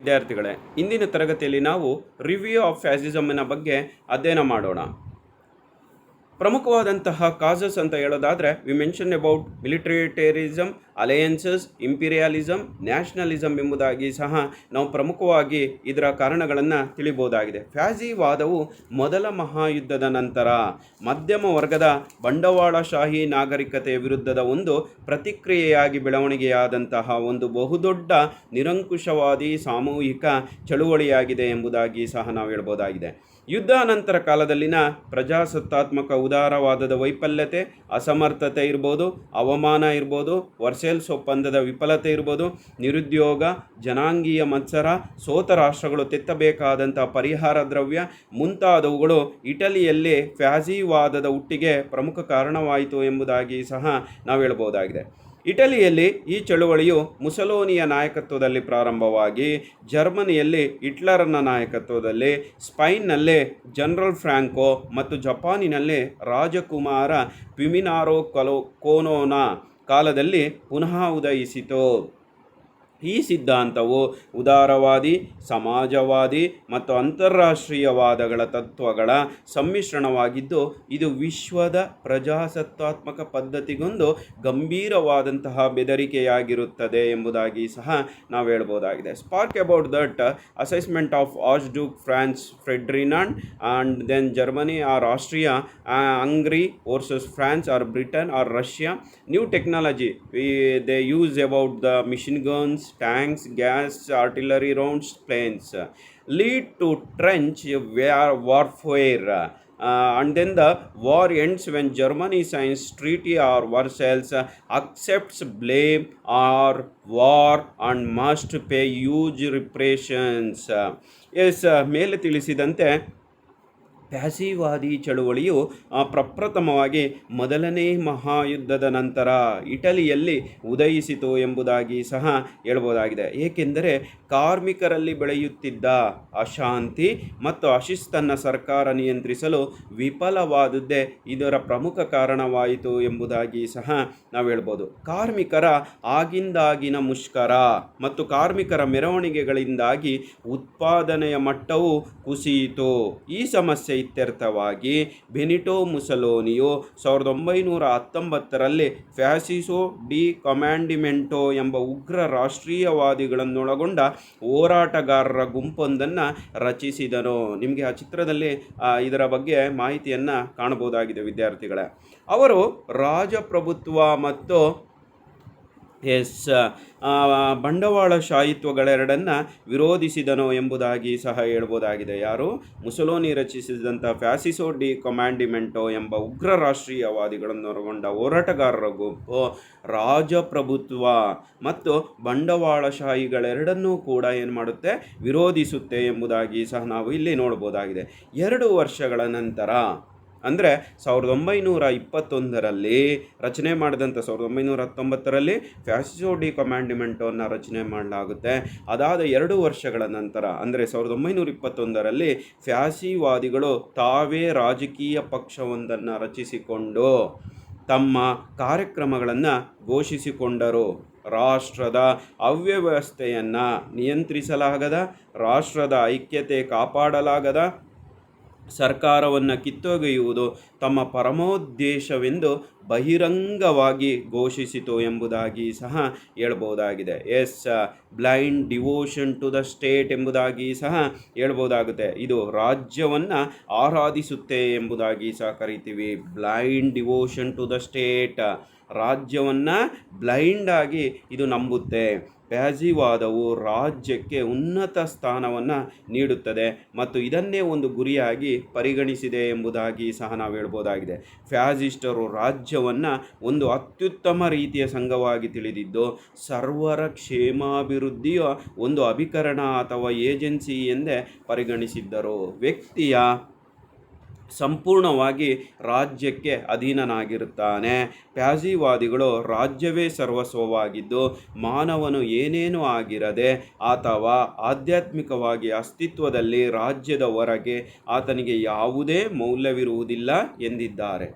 ವಿದ್ಯಾರ್ಥಿಗಳೇ, ಇಂದಿನ ತರಗತಿಯಲ್ಲಿ ನಾವು ರಿವ್ಯೂ ಆಫ್ ಫ್ಯಾಸಿಸಮ್ನ ಬಗ್ಗೆ ಅಧ್ಯಯನ ಮಾಡೋಣ. ಪ್ರಮುಖವಾದಂತಹ ಕಾಸಸ್ ಅಂತ ಹೇಳೋದಾದರೆ we mention about militarism, alliances, imperialism, nationalism ಎಂಬುದಾಗಿ ಸಹ ನಾವು ಪ್ರಮುಖವಾಗಿ ಇದರ ಕಾರಣಗಳನ್ನು ತಿಳಿಬಹುದಾಗಿದೆ. ಫ್ಯಾಸಿವಾದವು ಮೊದಲ ಮಹಾಯುದ್ಧದ ನಂತರ ಮಧ್ಯಮ ವರ್ಗದ ಬಂಡವಾಳಶಾಹಿ ನಾಗರಿಕತೆಯ ವಿರುದ್ಧದ ಒಂದು ಪ್ರತಿಕ್ರಿಯೆಯಾಗಿ ಬೆಳವಣಿಗೆಯಾದಂತಹ ಒಂದು ಬಹುದೊಡ್ಡ ನಿರಂಕುಶವಾದಿ ಸಾಮೂಹಿಕ ಚಳುವಳಿಯಾಗಿದೆ ಎಂಬುದಾಗಿ ಸಹ ನಾವು ಹೇಳ್ಬೋದಾಗಿದೆ. ಯುದ್ಧಾನಂತರ ಕಾಲದಲ್ಲಿನ ಪ್ರಜಾಸತ್ತಾತ್ಮಕ ಉದಾರವಾದದ ವೈಫಲ್ಯತೆ, ಅಸಮರ್ಥತೆ ಇರ್ಬೋದು, ಅವಮಾನ ಇರ್ಬೋದು, ವರ್ಸೇಲ್ಸ್ ಒಪ್ಪಂದದ ವಿಫಲತೆ ಇರ್ಬೋದು, ನಿರುದ್ಯೋಗ, ಜನಾಂಗೀಯ ಮತ್ಸರ, ಸೋತ ರಾಷ್ಟ್ರಗಳು ತೆತ್ತಬೇಕಾದಂಥ ಪರಿಹಾರ ದ್ರವ್ಯ ಮುಂತಾದವುಗಳು ಇಟಲಿಯಲ್ಲಿ ಫ್ಯಾಸಿವಾದದ ಹುಟ್ಟಿಗೆ ಪ್ರಮುಖ ಕಾರಣವಾಯಿತು ಎಂಬುದಾಗಿ ಸಹ ನಾವು ಹೇಳ್ಬೋದಾಗಿದೆ. ಇಟಲಿಯಲ್ಲಿ ಈ ಚಳುವಳಿಯು ಮುಸೋಲಿನಿಯ ನಾಯಕತ್ವದಲ್ಲಿ ಪ್ರಾರಂಭವಾಗಿ ಜರ್ಮನಿಯಲ್ಲಿ ಹಿಟ್ಲರನ ನಾಯಕತ್ವದಲ್ಲಿ, ಸ್ಪೈನ್ನಲ್ಲಿ ಜನರಲ್ ಫ್ರಾಂಕೋ ಮತ್ತು ಜಪಾನಿನಲ್ಲಿ ರಾಜಕುಮಾರ ಪಿಮಿನಾರೋ ಕೋನೋನ ಕಾಲದಲ್ಲಿ ಪುನಃ ಉದಯಿಸಿತು. ಈ ಸಿದ್ಧಾಂತವು ಉದಾರವಾದಿ, ಸಮಾಜವಾದಿ ಮತ್ತು ಅಂತಾರಾಷ್ಟ್ರೀಯವಾದಗಳ ತತ್ವಗಳ ಸಮ್ಮಿಶ್ರಣವಾಗಿದ್ದು, ಇದು ವಿಶ್ವದ ಪ್ರಜಾಸತ್ತಾತ್ಮಕ ಪದ್ಧತಿಗೊಂದು ಗಂಭೀರವಾದಂತಹ ಬೆದರಿಕೆಯಾಗಿರುತ್ತದೆ ಎಂಬುದಾಗಿ ಸಹ ನಾವು ಹೇಳ್ಬೋದಾಗಿದೆ. Spark about that assassination of archduke Franz Ferdinand and then Germany or Austria, Hungary versus France or Britain or Russia, new technology they use about the machine guns, tanks, gas, artillery rounds, planes, lead to trench warfare. And then the war ends when Germany signs treaty or Versailles, accepts blame or war and must pay huge reparations. ಮೇಲೆ ತಿಳಿಸಿದಂತೆ ಫ್ಯಾಸಿವಾದಿ ಚಳುವಳಿಯು ಪ್ರಪ್ರಥಮವಾಗಿ ಮೊದಲನೇ ಮಹಾಯುದ್ಧದ ನಂತರ ಇಟಲಿಯಲ್ಲಿ ಉದಯಿಸಿತು ಎಂಬುದಾಗಿ ಸಹ ಹೇಳ್ಬೋದಾಗಿದೆ. ಏಕೆಂದರೆ ಕಾರ್ಮಿಕರಲ್ಲಿ ಬೆಳೆಯುತ್ತಿದ್ದ ಅಶಾಂತಿ ಮತ್ತು ಅಶಿಸ್ತನ್ನು ಸರ್ಕಾರ ನಿಯಂತ್ರಿಸಲು ವಿಫಲವಾದುದೇ ಇದರ ಪ್ರಮುಖ ಕಾರಣವಾಯಿತು ಎಂಬುದಾಗಿ ಸಹ ನಾವು ಹೇಳ್ಬೋದು. ಕಾರ್ಮಿಕರ ಆಗಿಂದಾಗಿನ ಮುಷ್ಕರ ಮತ್ತು ಕಾರ್ಮಿಕರ ಮೆರವಣಿಗೆಗಳಿಂದಾಗಿ ಉತ್ಪಾದನೆಯ ಮಟ್ಟವು ಕುಸಿಯಿತು. ಈ ಸಮಸ್ಯೆ ಇತ್ಯರ್ಥವಾಗಿ ಬೆನಿಟೋ ಮುಸೋಲಿನಿಯು 1919ರಲ್ಲಿ ಫ್ಯಾಸಿಸೋ ಡಿ ಕಮ್ಯಾಂಡಿಮೆಂಟೋ ಎಂಬ ಉಗ್ರ ರಾಷ್ಟ್ರೀಯವಾದಿಗಳನ್ನೊಳಗೊಂಡ ಹೋರಾಟಗಾರರ ಗುಂಪೊಂದನ್ನು ರಚಿಸಿದನು. ನಿಮಗೆ ಆ ಚಿತ್ರದಲ್ಲಿ ಇದರ ಬಗ್ಗೆ ಮಾಹಿತಿಯನ್ನು ಕಾಣಬಹುದಾಗಿದೆ ವಿದ್ಯಾರ್ಥಿಗಳೇ. ಅವರು ರಾಜಪ್ರಭುತ್ವ ಮತ್ತು ಬಂಡವಾಳಶಾಹಿತ್ವಗಳೆರಡನ್ನು ವಿರೋಧಿಸಿದನು ಎಂಬುದಾಗಿ ಸಹ ಹೇಳ್ಬೋದಾಗಿದೆ. ಯಾರು? ಮುಸೋಲಿನಿ ರಚಿಸಿದಂಥ ಫ್ಯಾಸಿಸೋ ಡಿ ಕಮ್ಯಾಂಡಿಮೆಂಟೋ ಎಂಬ ಉಗ್ರ ರಾಷ್ಟ್ರೀಯವಾದಿಗಳನ್ನೊಳಗೊಂಡ ಹೋರಾಟಗಾರರ ಗುಂಪು ರಾಜಪ್ರಭುತ್ವ ಮತ್ತು ಬಂಡವಾಳಶಾಹಿಗಳೆರಡನ್ನೂ ಕೂಡ ಏನು ಮಾಡುತ್ತೆ? ವಿರೋಧಿಸುತ್ತೆ ಎಂಬುದಾಗಿ ಸಹ ನಾವು ಇಲ್ಲಿ ನೋಡ್ಬೋದಾಗಿದೆ. 2 ವರ್ಷಗಳ ನಂತರ ಅಂದರೆ 1921ರಲ್ಲಿ ರಚನೆ ಮಾಡಿದಂಥ 1919ರಲ್ಲಿ ಫ್ಯಾಸಿಸೋ ಡಿ ಕಮ್ಯಾಂಡಿಮೆಂಟೋವನ್ನು ರಚನೆ ಮಾಡಲಾಗುತ್ತೆ. ಅದಾದ 2 ವರ್ಷಗಳ ನಂತರ ಅಂದರೆ 1921ರಲ್ಲಿ ಫ್ಯಾಸಿವಾದಿಗಳು ತಾವೇ ರಾಜಕೀಯ ಪಕ್ಷವೊಂದನ್ನು ರಚಿಸಿಕೊಂಡು ತಮ್ಮ ಕಾರ್ಯಕ್ರಮಗಳನ್ನು ಘೋಷಿಸಿಕೊಂಡರು. ರಾಷ್ಟ್ರದ ಅವ್ಯವಸ್ಥೆಯನ್ನು ನಿಯಂತ್ರಿಸಲಾಗದ, ರಾಷ್ಟ್ರದ ಐಕ್ಯತೆ ಕಾಪಾಡಲಾಗದ ಸರ್ಕಾರವನ್ನು ಕಿತ್ತೊಗೆಯುವುದು ತಮ್ಮ ಪರಮೋದ್ದೇಶವೆಂದು ಬಹಿರಂಗವಾಗಿ ಘೋಷಿಸಿತು ಎಂಬುದಾಗಿ ಸಹ ಹೇಳ್ಬೋದಾಗಿದೆ. Blind devotion to the state ಎಂಬುದಾಗಿ ಸಹ ಹೇಳ್ಬೋದಾಗುತ್ತೆ. ಇದು ರಾಜ್ಯವನ್ನು ಆರಾಧಿಸುತ್ತೆ ಎಂಬುದಾಗಿ ಸಹ ಕರಿತೀವಿ. Blind devotion to the state, ರಾಜ್ಯವನ್ನು ಬ್ಲೈಂಡಾಗಿ ಇದು ನಂಬುತ್ತೆ. ಫ್ಯಾಸಿವಾದವು ರಾಜ್ಯಕ್ಕೆ ಉನ್ನತ ಸ್ಥಾನವನ್ನು ನೀಡುತ್ತದೆ ಮತ್ತು ಇದನ್ನೇ ಒಂದು ಗುರಿಯಾಗಿ ಪರಿಗಣಿಸಿದೆ ಎಂಬುದಾಗಿ ಸಹ ನಾವು ಹೇಳ್ಬೋದಾಗಿದೆ. ಫ್ಯಾಸಿಸ್ಟರು ರಾಜ್ಯವನ್ನು ಒಂದು ಅತ್ಯುತ್ತಮ ರೀತಿಯ ಸಂಘವಾಗಿ ತಿಳಿದಿದ್ದು, ಸರ್ವರ ಕ್ಷೇಮಾಭಿವೃದ್ಧಿಯ ಒಂದು ಅಭಿಕರಣ ಅಥವಾ ಏಜೆನ್ಸಿ ಎಂದೇ ಪರಿಗಣಿಸಿದ್ದರು. ವ್ಯಕ್ತಿಯ ಸಂಪೂರ್ಣವಾಗಿ ರಾಜ್ಯಕ್ಕೆ ಅಧೀನನಾಗಿರುತ್ತಾನೆ. ಫ್ಯಾಸಿವಾದಿಗಳು ರಾಜ್ಯವೇ ಸರ್ವಸ್ವವಾಗಿದ್ದು, ಮಾನವನು ಏನೇನೂ ಆಗಿರದೆ ಅಥವಾ ಆಧ್ಯಾತ್ಮಿಕವಾಗಿ ಅಸ್ತಿತ್ವದಲ್ಲಿ ರಾಜ್ಯದ ಹೊರಗೆ ಆತನಿಗೆ ಯಾವುದೇ ಮೌಲ್ಯವಿರುವುದಿಲ್ಲ ಎಂದಿದ್ದಾರೆ.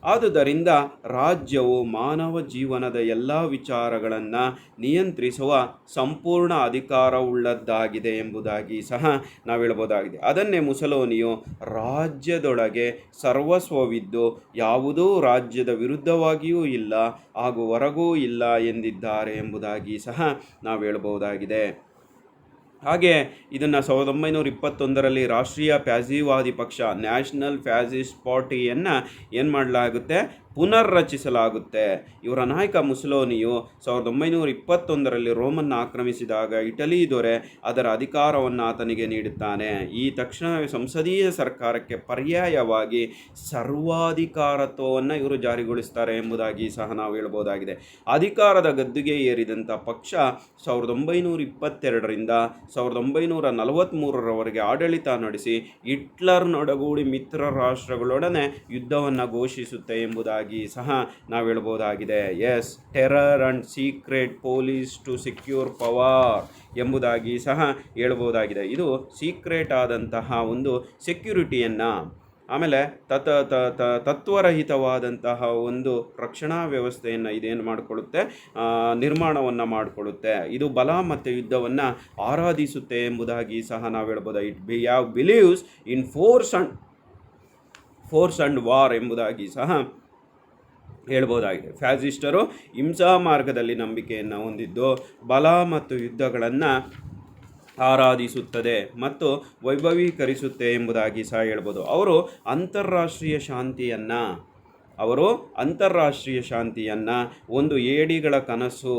ಆದುದರಿಂದ ರಾಜ್ಯವು ಮಾನವ ಜೀವನದ ಎಲ್ಲ ವಿಚಾರಗಳನ್ನು ನಿಯಂತ್ರಿಸುವ ಸಂಪೂರ್ಣ ಅಧಿಕಾರವುಳ್ಳದ್ದಾಗಿದೆ ಎಂಬುದಾಗಿ ಸಹ ನಾವು ಹೇಳ್ಬೋದಾಗಿದೆ. ಅದನ್ನೇ ಮುಸೋಲಿನಿಯು ರಾಜ್ಯದೊಳಗೆ ಸರ್ವಸ್ವವಿದ್ದು ಯಾವುದೂ ರಾಜ್ಯದ ವಿರುದ್ಧವಾಗಿಯೂ ಇಲ್ಲ ಹಾಗೂ ಹೊರಗೂ ಇಲ್ಲ ಎಂದಿದ್ದಾರೆ ಎಂಬುದಾಗಿ ಸಹ ನಾವು ಹೇಳ್ಬೋದಾಗಿದೆ. ಹಾಗೆ ಇದನ್ನು 1921ರಲ್ಲಿ ರಾಷ್ಟ್ರೀಯ ಫ್ಯಾಸಿವಾದಿ ಪಕ್ಷ ನ್ಯಾಷನಲ್ ಫ್ಯಾಸಿಸ್ಟ್ ಪಾರ್ಟಿಯನ್ನು ಏನು ಮಾಡಲಾಗುತ್ತೆ, ಪುನರ್ರಚಿಸಲಾಗುತ್ತೆ. ಇವರ ನಾಯಕ ಮುಸೋಲಿನಿಯು 1921ರಲ್ಲಿ ರೋಮನ್ನು ಆಕ್ರಮಿಸಿದಾಗ ಇಟಲಿ ದೊರೆ ಅದರ ಅಧಿಕಾರವನ್ನು ಆತನಿಗೆ ನೀಡುತ್ತಾನೆ. ಈ ತಕ್ಷಣವೇ ಸಂಸದೀಯ ಸರ್ಕಾರಕ್ಕೆ ಪರ್ಯಾಯವಾಗಿ ಸರ್ವಾಧಿಕಾರತ್ವವನ್ನು ಇವರು ಜಾರಿಗೊಳಿಸ್ತಾರೆ ಎಂಬುದಾಗಿ ಸಹ ನಾವು ಹೇಳ್ಬೋದಾಗಿದೆ. ಅಧಿಕಾರದ ಗದ್ದುಗೆ ಏರಿದಂಥ ಪಕ್ಷ 1922ರಿಂದ 1943ರವರೆಗೆ ಆಡಳಿತ ನಡೆಸಿ ಹಿಟ್ಲರ್ನೊಡಗೂಡಿ ಮಿತ್ರ ರಾಷ್ಟ್ರಗಳೊಡನೆ ಯುದ್ಧವನ್ನು ಘೋಷಿಸುತ್ತೆ ಎಂಬುದಾಗಿ ಸಹ ನಾವು ಹೇಳ್ಬೋದಾಗಿದೆ. ಎಸ್, terror and secret police to secure power ಎಂಬುದಾಗಿ ಸಹ ಹೇಳ್ಬೋದಾಗಿದೆ. ಇದು ಸೀಕ್ರೆಟ್ ಆದಂತಹ ಒಂದು ಸೆಕ್ಯೂರಿಟಿಯನ್ನು, ಆಮೇಲೆ ತತ್ವರಹಿತವಾದಂತಹ ಒಂದು ರಕ್ಷಣಾ ವ್ಯವಸ್ಥೆಯನ್ನು ಇದೇನು ಮಾಡಿಕೊಳ್ಳುತ್ತೆ, ನಿರ್ಮಾಣವನ್ನು ಮಾಡಿಕೊಳ್ಳುತ್ತೆ. ಇದು ಬಲ ಮತ್ತು ಯುದ್ಧವನ್ನು ಆರಾಧಿಸುತ್ತೆ ಎಂಬುದಾಗಿ ಸಹ ನಾವು ಹೇಳ್ಬೋದು. It believes in force and war ಎಂಬುದಾಗಿ ಸಹ ಹೇಳ್ಬೋದಾಗಿದೆ. ಫ್ಯಾಸಿಸ್ಟರು ಹಿಂಸಾ ಮಾರ್ಗದಲ್ಲಿ ನಂಬಿಕೆಯನ್ನು ಹೊಂದಿದ್ದು ಬಲ ಮತ್ತು ಯುದ್ಧಗಳನ್ನು ಆರಾಧಿಸುತ್ತದೆ ಮತ್ತು ವೈಭವೀಕರಿಸುತ್ತೆ ಎಂಬುದಾಗಿ ಸಹ ಹೇಳ್ಬೋದು. ಅವರು ಅಂತಾರಾಷ್ಟ್ರೀಯ ಶಾಂತಿಯನ್ನು ಒಂದು ಏಡಿಗಳ ಕನಸು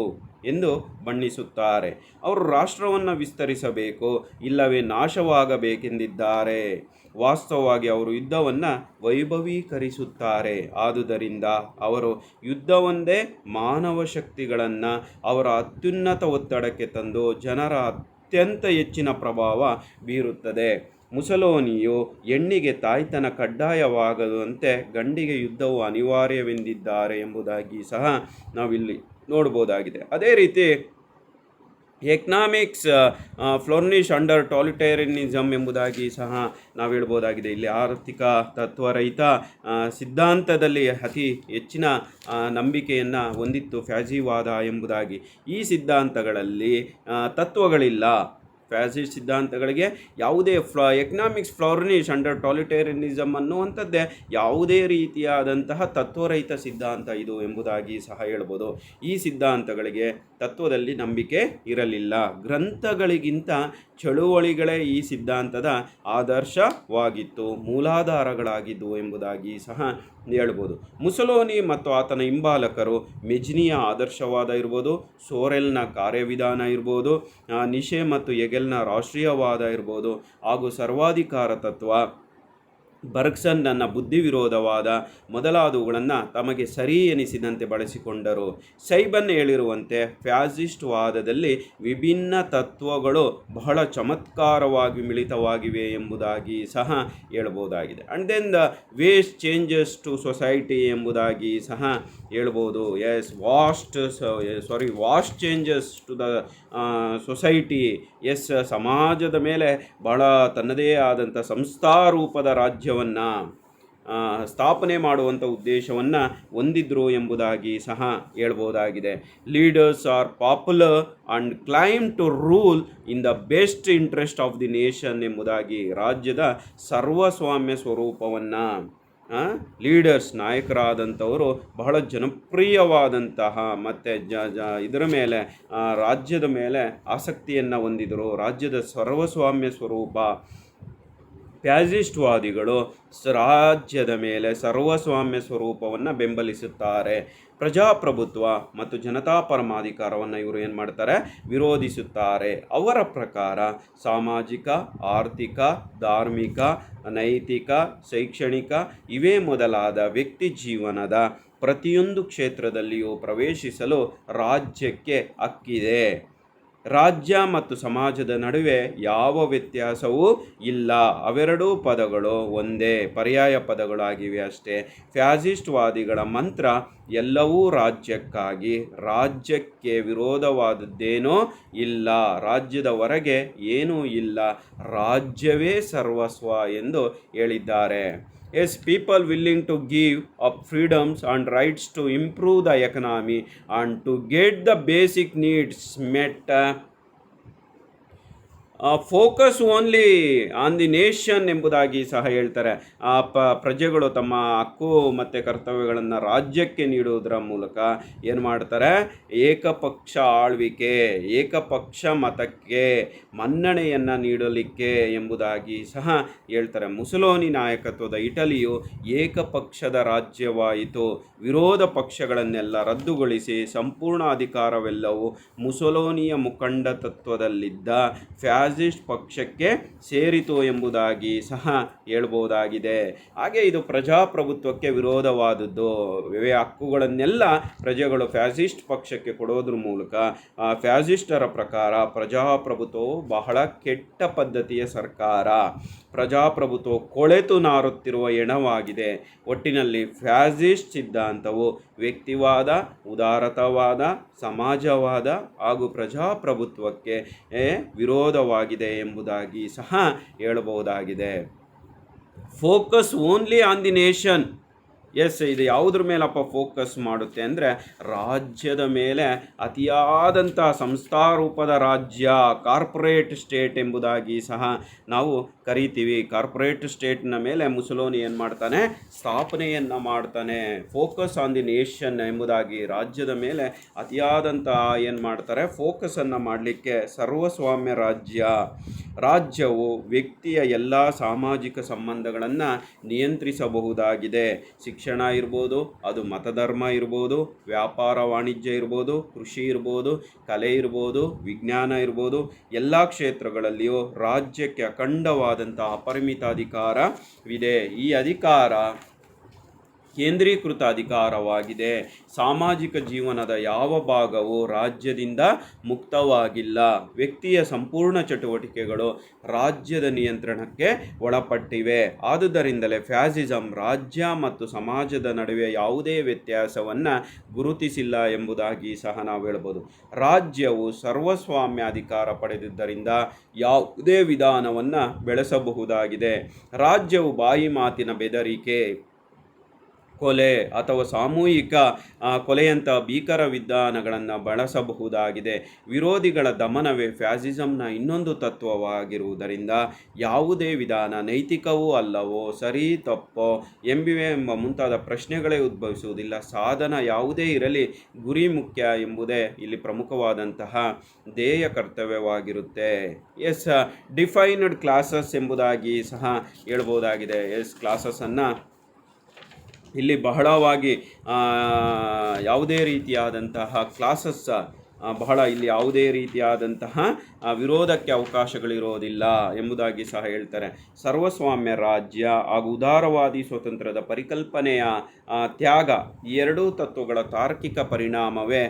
ಎಂದು ಬಣ್ಣಿಸುತ್ತಾರೆ. ಅವರು ರಾಷ್ಟ್ರವನ್ನು ವಿಸ್ತರಿಸಬೇಕು, ಇಲ್ಲವೇ ನಾಶವಾಗಬೇಕೆಂದಿದ್ದಾರೆ. ವಾಸ್ತವವಾಗಿ ಅವರು ಯುದ್ಧವನ್ನು ವೈಭವೀಕರಿಸುತ್ತಾರೆ. ಆದುದರಿಂದ ಅವರು ಯುದ್ಧವೊಂದೇ ಮಾನವ ಶಕ್ತಿಗಳನ್ನು ಅವರ ಅತ್ಯುನ್ನತ ಒತ್ತಡಕ್ಕೆ ತಂದು ಜನರ ಅತ್ಯಂತ ಹೆಚ್ಚಿನ ಪ್ರಭಾವ ಬೀರುತ್ತದೆ. ಮುಸೋಲಿನಿಯು ಹೆಣ್ಣಿಗೆ ತಾಯ್ತನ ಕಡ್ಡಾಯವಾಗದಂತೆ ಗಂಡಿಗೆ ಯುದ್ಧವು ಅನಿವಾರ್ಯವೆಂದಿದ್ದಾರೆ ಎಂಬುದಾಗಿ ಸಹ ನಾವಿಲ್ಲಿ ನೋಡ್ಬೋದಾಗಿದೆ. ಅದೇ ರೀತಿ ಎಕನಾಮಿಕ್ಸ್ ಫ್ಲೋರಿಶ್ ಅಂಡರ್ ಟಾಲಿಟೇರಿಯನಿಸಮ್ ಎಂಬುದಾಗಿ ಸಹ ನಾವು ಹೇಳ್ಬೋದಾಗಿದೆ. ಇಲ್ಲಿ ಆರ್ಥಿಕ ತತ್ವರಹಿತ ಸಿದ್ಧಾಂತದಲ್ಲಿ ಅತಿ ಹೆಚ್ಚಿನ ನಂಬಿಕೆಯನ್ನು ಹೊಂದಿತ್ತು ಫ್ಯಾಸಿವಾದ ಎಂಬುದಾಗಿ. ಈ ಸಿದ್ಧಾಂತಗಳಲ್ಲಿ ತತ್ವಗಳಿಲ್ಲ. ಫ್ಯಾಸಿಸ್ಟ್ ಸಿದ್ಧಾಂತಗಳಿಗೆ ಯಾವುದೇ ಎಕನಾಮಿಕ್ಸ್ ಫ್ಲೋರಿಶ್ ಅಂಡರ್ ಟಾಲಿಟೇರಿಯನಿಸಮ್ ಅನ್ನುವಂಥದ್ದೇ ಯಾವುದೇ ರೀತಿಯಾದಂತಹ ತತ್ವರಹಿತ ಸಿದ್ಧಾಂತ ಇದು ಎಂಬುದಾಗಿ ಸಹ ಹೇಳ್ಬೋದು. ಈ ಸಿದ್ಧಾಂತಗಳಿಗೆ ತತ್ವದಲ್ಲಿ ನಂಬಿಕೆ ಇರಲಿಲ್ಲ. ಗ್ರಂಥಗಳಿಗಿಂತ ಚಳುವಳಿಗಳೇ ಈ ಸಿದ್ಧಾಂತದ ಆದರ್ಶವಾಗಿತ್ತು, ಮೂಲಾಧಾರಗಳಾಗಿದ್ದವು ಎಂಬುದಾಗಿ ಸಹ ಹೇಳ್ಬೋದು. ಮುಸೋಲಿನಿ ಮತ್ತು ಆತನ ಹಿಂಬಾಲಕರು ಮೆಜಿನಿಯ ಆದರ್ಶವಾದ ಇರ್ಬೋದು, ಸೋರೆಲ್ನ ಕಾರ್ಯವಿಧಾನ ಇರ್ಬೋದು, ನಿಶೆ ಮತ್ತು ಹೆಗೆಲ್ನ ರಾಷ್ಟ್ರೀಯವಾದ ಇರ್ಬೋದು, ಹಾಗೂ ಸರ್ವಾಧಿಕಾರ ತತ್ವ, ಬರ್ಗ್ಸನ್ನ ಬುದ್ಧಿ ವಿರೋಧವಾದ ಮೊದಲಾದವುಗಳನ್ನು ತಮಗೆ ಸರಿ ಎನಿಸಿದಂತೆ ಬಳಸಿಕೊಂಡರು. ಸೈಬನ್ ಹೇಳಿರುವಂತೆ ಫ್ಯಾಸಿಸ್ಟ್ ವಾದದಲ್ಲಿ ವಿಭಿನ್ನ ತತ್ವಗಳು ಬಹಳ ಚಮತ್ಕಾರವಾಗಿ ಮಿಳಿತವಾಗಿವೆ ಎಂಬುದಾಗಿ ಸಹ ಹೇಳ್ಬೋದಾಗಿದೆ. And then the vast changes to society ಎಂಬುದಾಗಿ ಸಹ ಹೇಳ್ಬೋದು. Vast changes to the society. ಸಮಾಜದ ಮೇಲೆ ಬಹಳ ತನ್ನದೇ ಆದಂಥ ಸಂಸ್ಥಾರೂಪದ ರಾಜ್ಯವನ್ನು ಸ್ಥಾಪನೆ ಮಾಡುವಂಥ ಉದ್ದೇಶವನ್ನು ಹೊಂದಿದ್ರು ಎಂಬುದಾಗಿ ಸಹ ಹೇಳ್ಬೋದಾಗಿದೆ. Leaders are popular and claim to rule in the best interest of the nation ಎಂಬುದಾಗಿ ರಾಜ್ಯದ ಸರ್ವಸ್ವಾಮ್ಯ ಸ್ವರೂಪವನ್ನು ಲೀಡರ್ಸ್ ನಾಯಕರಾದಂಥವರು ಬಹಳ ಜನಪ್ರಿಯವಾದಂತಹ ಮತ್ತು ಇದರ ಮೇಲೆ ರಾಜ್ಯದ ಮೇಲೆ ಆಸಕ್ತಿಯನ್ನು ಹೊಂದಿದರು. ರಾಜ್ಯದ ಸರ್ವಸ್ವಾಮ್ಯ ಸ್ವರೂಪ. ಫ್ಯಾಸಿಸ್ಟ್ವಾದಿಗಳು ರಾಜ್ಯದ ಮೇಲೆ ಸರ್ವಸ್ವಾಮ್ಯ ಸ್ವರೂಪವನ್ನು ಬೆಂಬಲಿಸುತ್ತಾರೆ. ಪ್ರಜಾಪ್ರಭುತ್ವ ಮತ್ತು ಜನತಾ ಪರಮಾಧಿಕಾರವನ್ನು ಇವರು ಏನು ಮಾಡ್ತಾರೆ, ವಿರೋಧಿಸುತ್ತಾರೆ. ಅವರ ಪ್ರಕಾರ ಸಾಮಾಜಿಕ, ಆರ್ಥಿಕ, ಧಾರ್ಮಿಕ, ನೈತಿಕ, ಶೈಕ್ಷಣಿಕ ಇವೇ ಮೊದಲಾದ ವ್ಯಕ್ತಿ ಜೀವನದ ಪ್ರತಿಯೊಂದು ಕ್ಷೇತ್ರದಲ್ಲಿಯೂ ಪ್ರವೇಶಿಸಲು ರಾಜ್ಯಕ್ಕೆ ಹಕ್ಕಿದೆ. ರಾಜ್ಯ ಮತ್ತು ಸಮಾಜದ ನಡುವೆ ಯಾವ ವ್ಯತ್ಯಾಸವೂ ಇಲ್ಲ. ಅವೆರಡೂ ಪದಗಳು ಒಂದೇ, ಪರ್ಯಾಯ ಪದಗಳಾಗಿವೆ ಅಷ್ಟೇ. ಫ್ಯಾಸಿಸ್ಟ್ವಾದಿಗಳ ಮಂತ್ರ ಎಲ್ಲವೂ ರಾಜ್ಯಕ್ಕಾಗಿ, ರಾಜ್ಯಕ್ಕೆ ವಿರೋಧವಾದದ್ದೇನೂ ಇಲ್ಲ, ರಾಜ್ಯದ ಹೊರಗೆ ಏನೂ ಇಲ್ಲ, ರಾಜ್ಯವೇ ಸರ್ವಸ್ವ ಎಂದು ಹೇಳಿದ್ದಾರೆ. As people willing to give up freedoms and rights to improve the economy and to get the basic needs met focus only on the nation ಎಂಬುದಾಗಿ ಸಹ ಹೇಳ್ತಾರೆ. ಪ್ರಜೆಗಳು ತಮ್ಮ ಹಕ್ಕು ಮತ್ತು ಕರ್ತವ್ಯಗಳನ್ನು ರಾಜ್ಯಕ್ಕೆ ನೀಡುವುದರ ಮೂಲಕ ಏನು ಮಾಡ್ತಾರೆ, ಏಕಪಕ್ಷ ಆಳ್ವಿಕೆ, ಏಕಪಕ್ಷ ಮತಕ್ಕೆ ಮನ್ನಣೆಯನ್ನು ನೀಡಲಿಕ್ಕೆ ಎಂಬುದಾಗಿ ಸಹ ಹೇಳ್ತಾರೆ. ಮುಸೋಲಿನಿ ನಾಯಕತ್ವದ ಇಟಲಿಯು ಏಕಪಕ್ಷದ ರಾಜ್ಯವಾಯಿತು. ವಿರೋಧ ಪಕ್ಷಗಳನ್ನೆಲ್ಲ ರದ್ದುಗೊಳಿಸಿ ಸಂಪೂರ್ಣ ಅಧಿಕಾರವೆಲ್ಲವೂ ಮುಸೋಲಿನಿಯ ಮುಖಂಡತ್ವದಲ್ಲಿದ್ದ ಫ್ಯಾಸಿಸ್ಟ್ ಪಕ್ಷಕ್ಕೆ ಸೇರಿತು ಎಂಬುದಾಗಿ ಸಹ ಹೇಳ್ಬೋದಾಗಿದೆ. ಹಾಗೆ ಇದು ಪ್ರಜಾಪ್ರಭುತ್ವಕ್ಕೆ ವಿರೋಧವಾದದ್ದು. ಹಕ್ಕುಗಳನ್ನೆಲ್ಲ ಪ್ರಜೆಗಳು ಫ್ಯಾಸಿಸ್ಟ್ ಪಕ್ಷಕ್ಕೆ ಕೊಡೋದ್ರ ಮೂಲಕ ಫ್ಯಾಸಿಸ್ಟರ ಪ್ರಕಾರ ಪ್ರಜಾಪ್ರಭುತ್ವವು ಬಹಳ ಕೆಟ್ಟ ಪದ್ಧತಿಯ ಸರ್ಕಾರ, ಪ್ರಜಾಪ್ರಭುತ್ವ ಕೊಳೆತು ನಾರುತ್ತಿರುವ ಹೆಣವಾಗಿದೆ. ಒಟ್ಟಿನಲ್ಲಿ ಫ್ಯಾಸಿಸ್ಟ್ ಸಿದ್ಧಾಂತವು ವ್ಯಕ್ತಿವಾದ, ಉದಾರತಾವಾದ, ಸಮಾಜವಾದ ಹಾಗೂ ಪ್ರಜಾಪ್ರಭುತ್ವಕ್ಕೆ ವಿರೋಧವಾಗಿದೆ ಎಂಬುದಾಗಿ ಸಹ ಹೇಳಬಹುದಾಗಿದೆ. Focus only on the nation. Yes, ಇದು ಯಾವುದ್ರ ಮೇಲಪ್ಪ ಫೋಕಸ್ ಮಾಡುತ್ತೆ ಅಂದರೆ ರಾಜ್ಯದ ಮೇಲೆ. ಅತಿಯಾದಂಥ ಸಂಸ್ಥಾರೂಪದ ರಾಜ್ಯ, ಕಾರ್ಪೊರೇಟ್ ಸ್ಟೇಟ್ ಎಂಬುದಾಗಿ ಸಹ ನಾವು ಕರಿತೀವಿ. ಕಾರ್ಪೊರೇಟ್ ಸ್ಟೇಟ್ನ ಮೇಲೆ ಮುಸೋಲಿನಿ ಏನು ಮಾಡ್ತಾನೆ, ಸ್ಥಾಪನೆಯನ್ನು ಮಾಡ್ತಾನೆ. ಫೋಕಸ್ ಆನ್ ದಿ ನೇಷನ್ ಎಂಬುದಾಗಿ ರಾಜ್ಯದ ಮೇಲೆ ಅತಿಯಾದಂಥ ಏನು ಮಾಡ್ತಾರೆ, ಫೋಕಸನ್ನು ಮಾಡಲಿಕ್ಕೆ ಸರ್ವಸ್ವಾಮ್ಯ ರಾಜ್ಯವು ವ್ಯಕ್ತಿಯ ಎಲ್ಲ ಸಾಮಾಜಿಕ ಸಂಬಂಧಗಳನ್ನು ನಿಯಂತ್ರಿಸಬಹುದಾಗಿದೆ. ಶಿಕ್ಷಣ ಇರ್ಬೋದು, ಅದು ಮತಧರ್ಮ ಇರ್ಬೋದು, ವ್ಯಾಪಾರ ವಾಣಿಜ್ಯ ಇರ್ಬೋದು, ಕೃಷಿ ಇರ್ಬೋದು, ಕಲೆ ಇರ್ಬೋದು, ವಿಜ್ಞಾನ ಇರ್ಬೋದು, ಎಲ್ಲ ಕ್ಷೇತ್ರಗಳಲ್ಲಿಯೂ ರಾಜ್ಯಕ್ಕೆ ಅಖಂಡವಾದಂಥ ಅಪರಿಮಿತ ಅಧಿಕಾರವಿದೆ. ಈ ಅಧಿಕಾರ ಕೇಂದ್ರೀಕೃತ ಅಧಿಕಾರವಾಗಿದೆ. ಸಾಮಾಜಿಕ ಜೀವನದ ಯಾವ ಭಾಗವೂ ರಾಜ್ಯದಿಂದ ಮುಕ್ತವಾಗಿಲ್ಲ. ವ್ಯಕ್ತಿಯ ಸಂಪೂರ್ಣ ಚಟುವಟಿಕೆಗಳು ರಾಜ್ಯದ ನಿಯಂತ್ರಣಕ್ಕೆ ಒಳಪಟ್ಟಿವೆ. ಆದುದರಿಂದಲೇ ಫ್ಯಾಸಿಸಂ ರಾಜ್ಯ ಮತ್ತು ಸಮಾಜದ ನಡುವೆ ಯಾವುದೇ ವ್ಯತ್ಯಾಸವನ್ನು ಗುರುತಿಸಿಲ್ಲ ಎಂಬುದಾಗಿ ಸಹ ನಾವು ಹೇಳ್ಬೋದು. ರಾಜ್ಯವು ಸರ್ವಸ್ವಾಮ್ಯ ಅಧಿಕಾರ ಪಡೆದಿದ್ದರಿಂದ ಯಾವುದೇ ವಿಧಾನವನ್ನು ಬೆಳೆಸಬಹುದಾಗಿದೆ. ರಾಜ್ಯವು ಬಾಯಿ ಮಾತಿನ ಬೆದರಿಕೆ, ಕೊಲೆ ಅಥವಾ ಸಾಮೂಹಿಕ ಕೊಲೆಯಂಥ ಭೀಕರ ವಿಧಾನಗಳನ್ನು ಬಳಸಬಹುದಾಗಿದೆ. ವಿರೋಧಿಗಳ ದಮನವೇ ಫ್ಯಾಸಿಸಂನ ಇನ್ನೊಂದು ತತ್ವವಾಗಿರುವುದರಿಂದ ಯಾವುದೇ ವಿಧಾನ ನೈತಿಕವೂ ಅಲ್ಲವೋ, ಸರಿ ತಪ್ಪೋ ಎಂಬ ಮುಂತಾದ ಪ್ರಶ್ನೆಗಳೇ ಉದ್ಭವಿಸುವುದಿಲ್ಲ. ಸಾಧನ ಯಾವುದೇ ಇರಲಿ, ಗುರಿ ಮುಖ್ಯ ಎಂಬುದೇ ಇಲ್ಲಿ ಪ್ರಮುಖವಾದಂತಹ ಧ್ಯೇಯ ಕರ್ತವ್ಯವಾಗಿರುತ್ತೆ. ಎಸ್, ಡಿಫೈನ್ಡ್ ಕ್ಲಾಸಸ್ ಎಂಬುದಾಗಿ ಸಹ ಹೇಳ್ಬೋದಾಗಿದೆ. ಎಸ್, ಕ್ಲಾಸಸ್ಸನ್ನು ಇಲ್ಲಿ ಬಹಳವಾಗಿ ಯಾವುದೇ ರೀತಿಯಾದಂತಹ ಕ್ಲಾಸಸ್ ಇಲ್ಲಿ ಯಾವುದೇ ರೀತಿಯಾದಂತಹ ವಿರೋಧಕ್ಕೆ ಅವಕಾಶಗಳಿರೋದಿಲ್ಲ ಎಂಬುದಾಗಿ ಸಹ ಹೇಳ್ತಾರೆ. ಸರ್ವಸ್ವಾಮ್ಯ ರಾಜ್ಯ ಹಾಗೂ ಉದಾರವಾದಿ ಸ್ವತಂತ್ರದ ಪರಿಕಲ್ಪನೆಯ ತ್ಯಾಗ, ಈ ಎರಡೂ ತತ್ವಗಳ ತಾರ್ಕಿಕ ಪರಿಣಾಮವೇ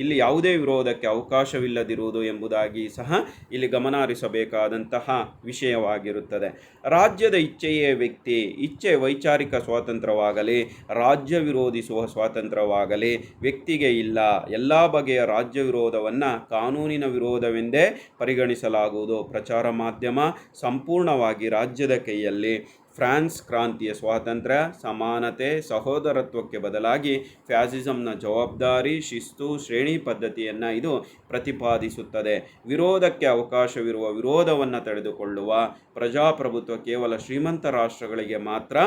ಇಲ್ಲಿ ಯಾವುದೇ ವಿರೋಧಕ್ಕೆ ಅವಕಾಶವಿಲ್ಲದಿರುವುದು ಎಂಬುದಾಗಿ ಸಹ ಇಲ್ಲಿ ಗಮನಹರಿಸಬೇಕಾದಂತಹ ವಿಷಯವಾಗಿರುತ್ತದೆ. ರಾಜ್ಯದ ಇಚ್ಛೆಯೇ ವ್ಯಕ್ತಿ ಇಚ್ಛೆ. ವೈಚಾರಿಕ ಸ್ವಾತಂತ್ರ್ಯವಾಗಲಿ ರಾಜ್ಯ ವಿರೋಧಿಸುವ ಸ್ವಾತಂತ್ರ್ಯವಾಗಲಿ ವ್ಯಕ್ತಿಗೆ ಇಲ್ಲ. ಎಲ್ಲ ಬಗೆಯ ರಾಜ್ಯ ವಿರೋಧವನ್ನು ಕಾನೂನಿನ ವಿರೋಧವೆಂದೇ ಪರಿಗಣಿಸಲಾಗುವುದು. ಪ್ರಚಾರ ಮಾಧ್ಯಮ ಸಂಪೂರ್ಣವಾಗಿ ರಾಜ್ಯದ ಕೈಯಲ್ಲಿ. ಫ್ರಾನ್ಸ್ ಕ್ರಾಂತಿಯ ಸ್ವಾತಂತ್ರ್ಯ, ಸಮಾನತೆ, ಸಹೋದರತ್ವಕ್ಕೆ ಬದಲಾಗಿ ಫ್ಯಾಸಿಸಂನ ಜವಾಬ್ದಾರಿ, ಶಿಸ್ತು, ಶ್ರೇಣಿ ಪದ್ಧತಿಯನ್ನು ಇದು ಪ್ರತಿಪಾದಿಸುತ್ತದೆ. ವಿರೋಧಕ್ಕೆ ಅವಕಾಶವಿರುವ ವಿರೋಧವನ್ನು ತಡೆದುಕೊಳ್ಳುವ ಪ್ರಜಾಪ್ರಭುತ್ವ ಕೇವಲ ಶ್ರೀಮಂತ ರಾಷ್ಟ್ರಗಳಿಗೆ ಮಾತ್ರ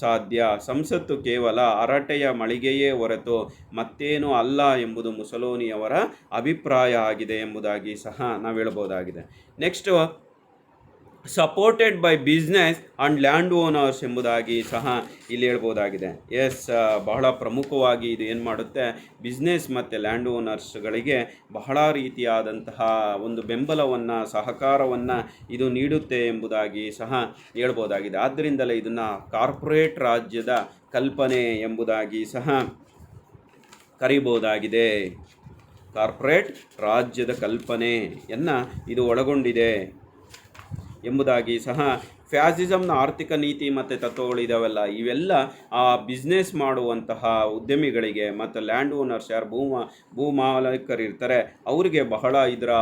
ಸಾಧ್ಯ. ಸಂಸತ್ತು ಕೇವಲ ಹರಟೆಯ ಮಳಿಗೆಯೇ ಹೊರತು ಮತ್ತೇನೂ ಅಲ್ಲ ಎಂಬುದು ಮುಸೋಲಿನಿಯವರ ಅಭಿಪ್ರಾಯ ಆಗಿದೆ ಎಂಬುದಾಗಿ ಸಹ ನಾವು ಹೇಳ್ಬೋದಾಗಿದೆ. Next, supported by business and land owners ಎಂಬುದಾಗಿ ಸಹ ಇಲ್ಲಿ ಹೇಳ್ಬೋದಾಗಿದೆ. ಎಸ್, ಬಹಳ ಪ್ರಮುಖವಾಗಿ ಇದು ಏನು ಮಾಡುತ್ತೆ, ಬಿಸ್ನೆಸ್ ಮತ್ತು ಲ್ಯಾಂಡ್ ಓನರ್ಸ್ಗಳಿಗೆ ಬಹಳ ರೀತಿಯಾದಂತಹ ಒಂದು ಬೆಂಬಲವನ್ನು, ಸಹಕಾರವನ್ನು ಇದು ನೀಡುತ್ತೆ ಎಂಬುದಾಗಿ ಸಹ ಹೇಳ್ಬೋದಾಗಿದೆ. ಆದ್ದರಿಂದಲೇ ಇದನ್ನು ಕಾರ್ಪೊರೇಟ್ ರಾಜ್ಯದ ಕಲ್ಪನೆ ಎಂಬುದಾಗಿ ಸಹ ಕರಿಬೋದಾಗಿದೆ. ಕಾರ್ಪೊರೇಟ್ ರಾಜ್ಯದ ಕಲ್ಪನೆಯನ್ನು ಇದು ಒಳಗೊಂಡಿದೆ ಎಂಬುದಾಗಿ ಸಹ ಫ್ಯಾಸಿಸಮ್ನ ಆರ್ಥಿಕ ನೀತಿ ಮತ್ತು ತತ್ವಗಳು ಇದಾವೆಲ್ಲ, ಇವೆಲ್ಲ ಬಿಸ್ನೆಸ್ ಮಾಡುವಂತಹ ಉದ್ಯಮಿಗಳಿಗೆ ಮತ್ತು ಲ್ಯಾಂಡ್ ಓನರ್ಸ್ ಯಾರು ಭೂಮಾಲೀಕರು ಇರ್ತಾರೆ ಅವರಿಗೆ ಬಹಳ ಇದರ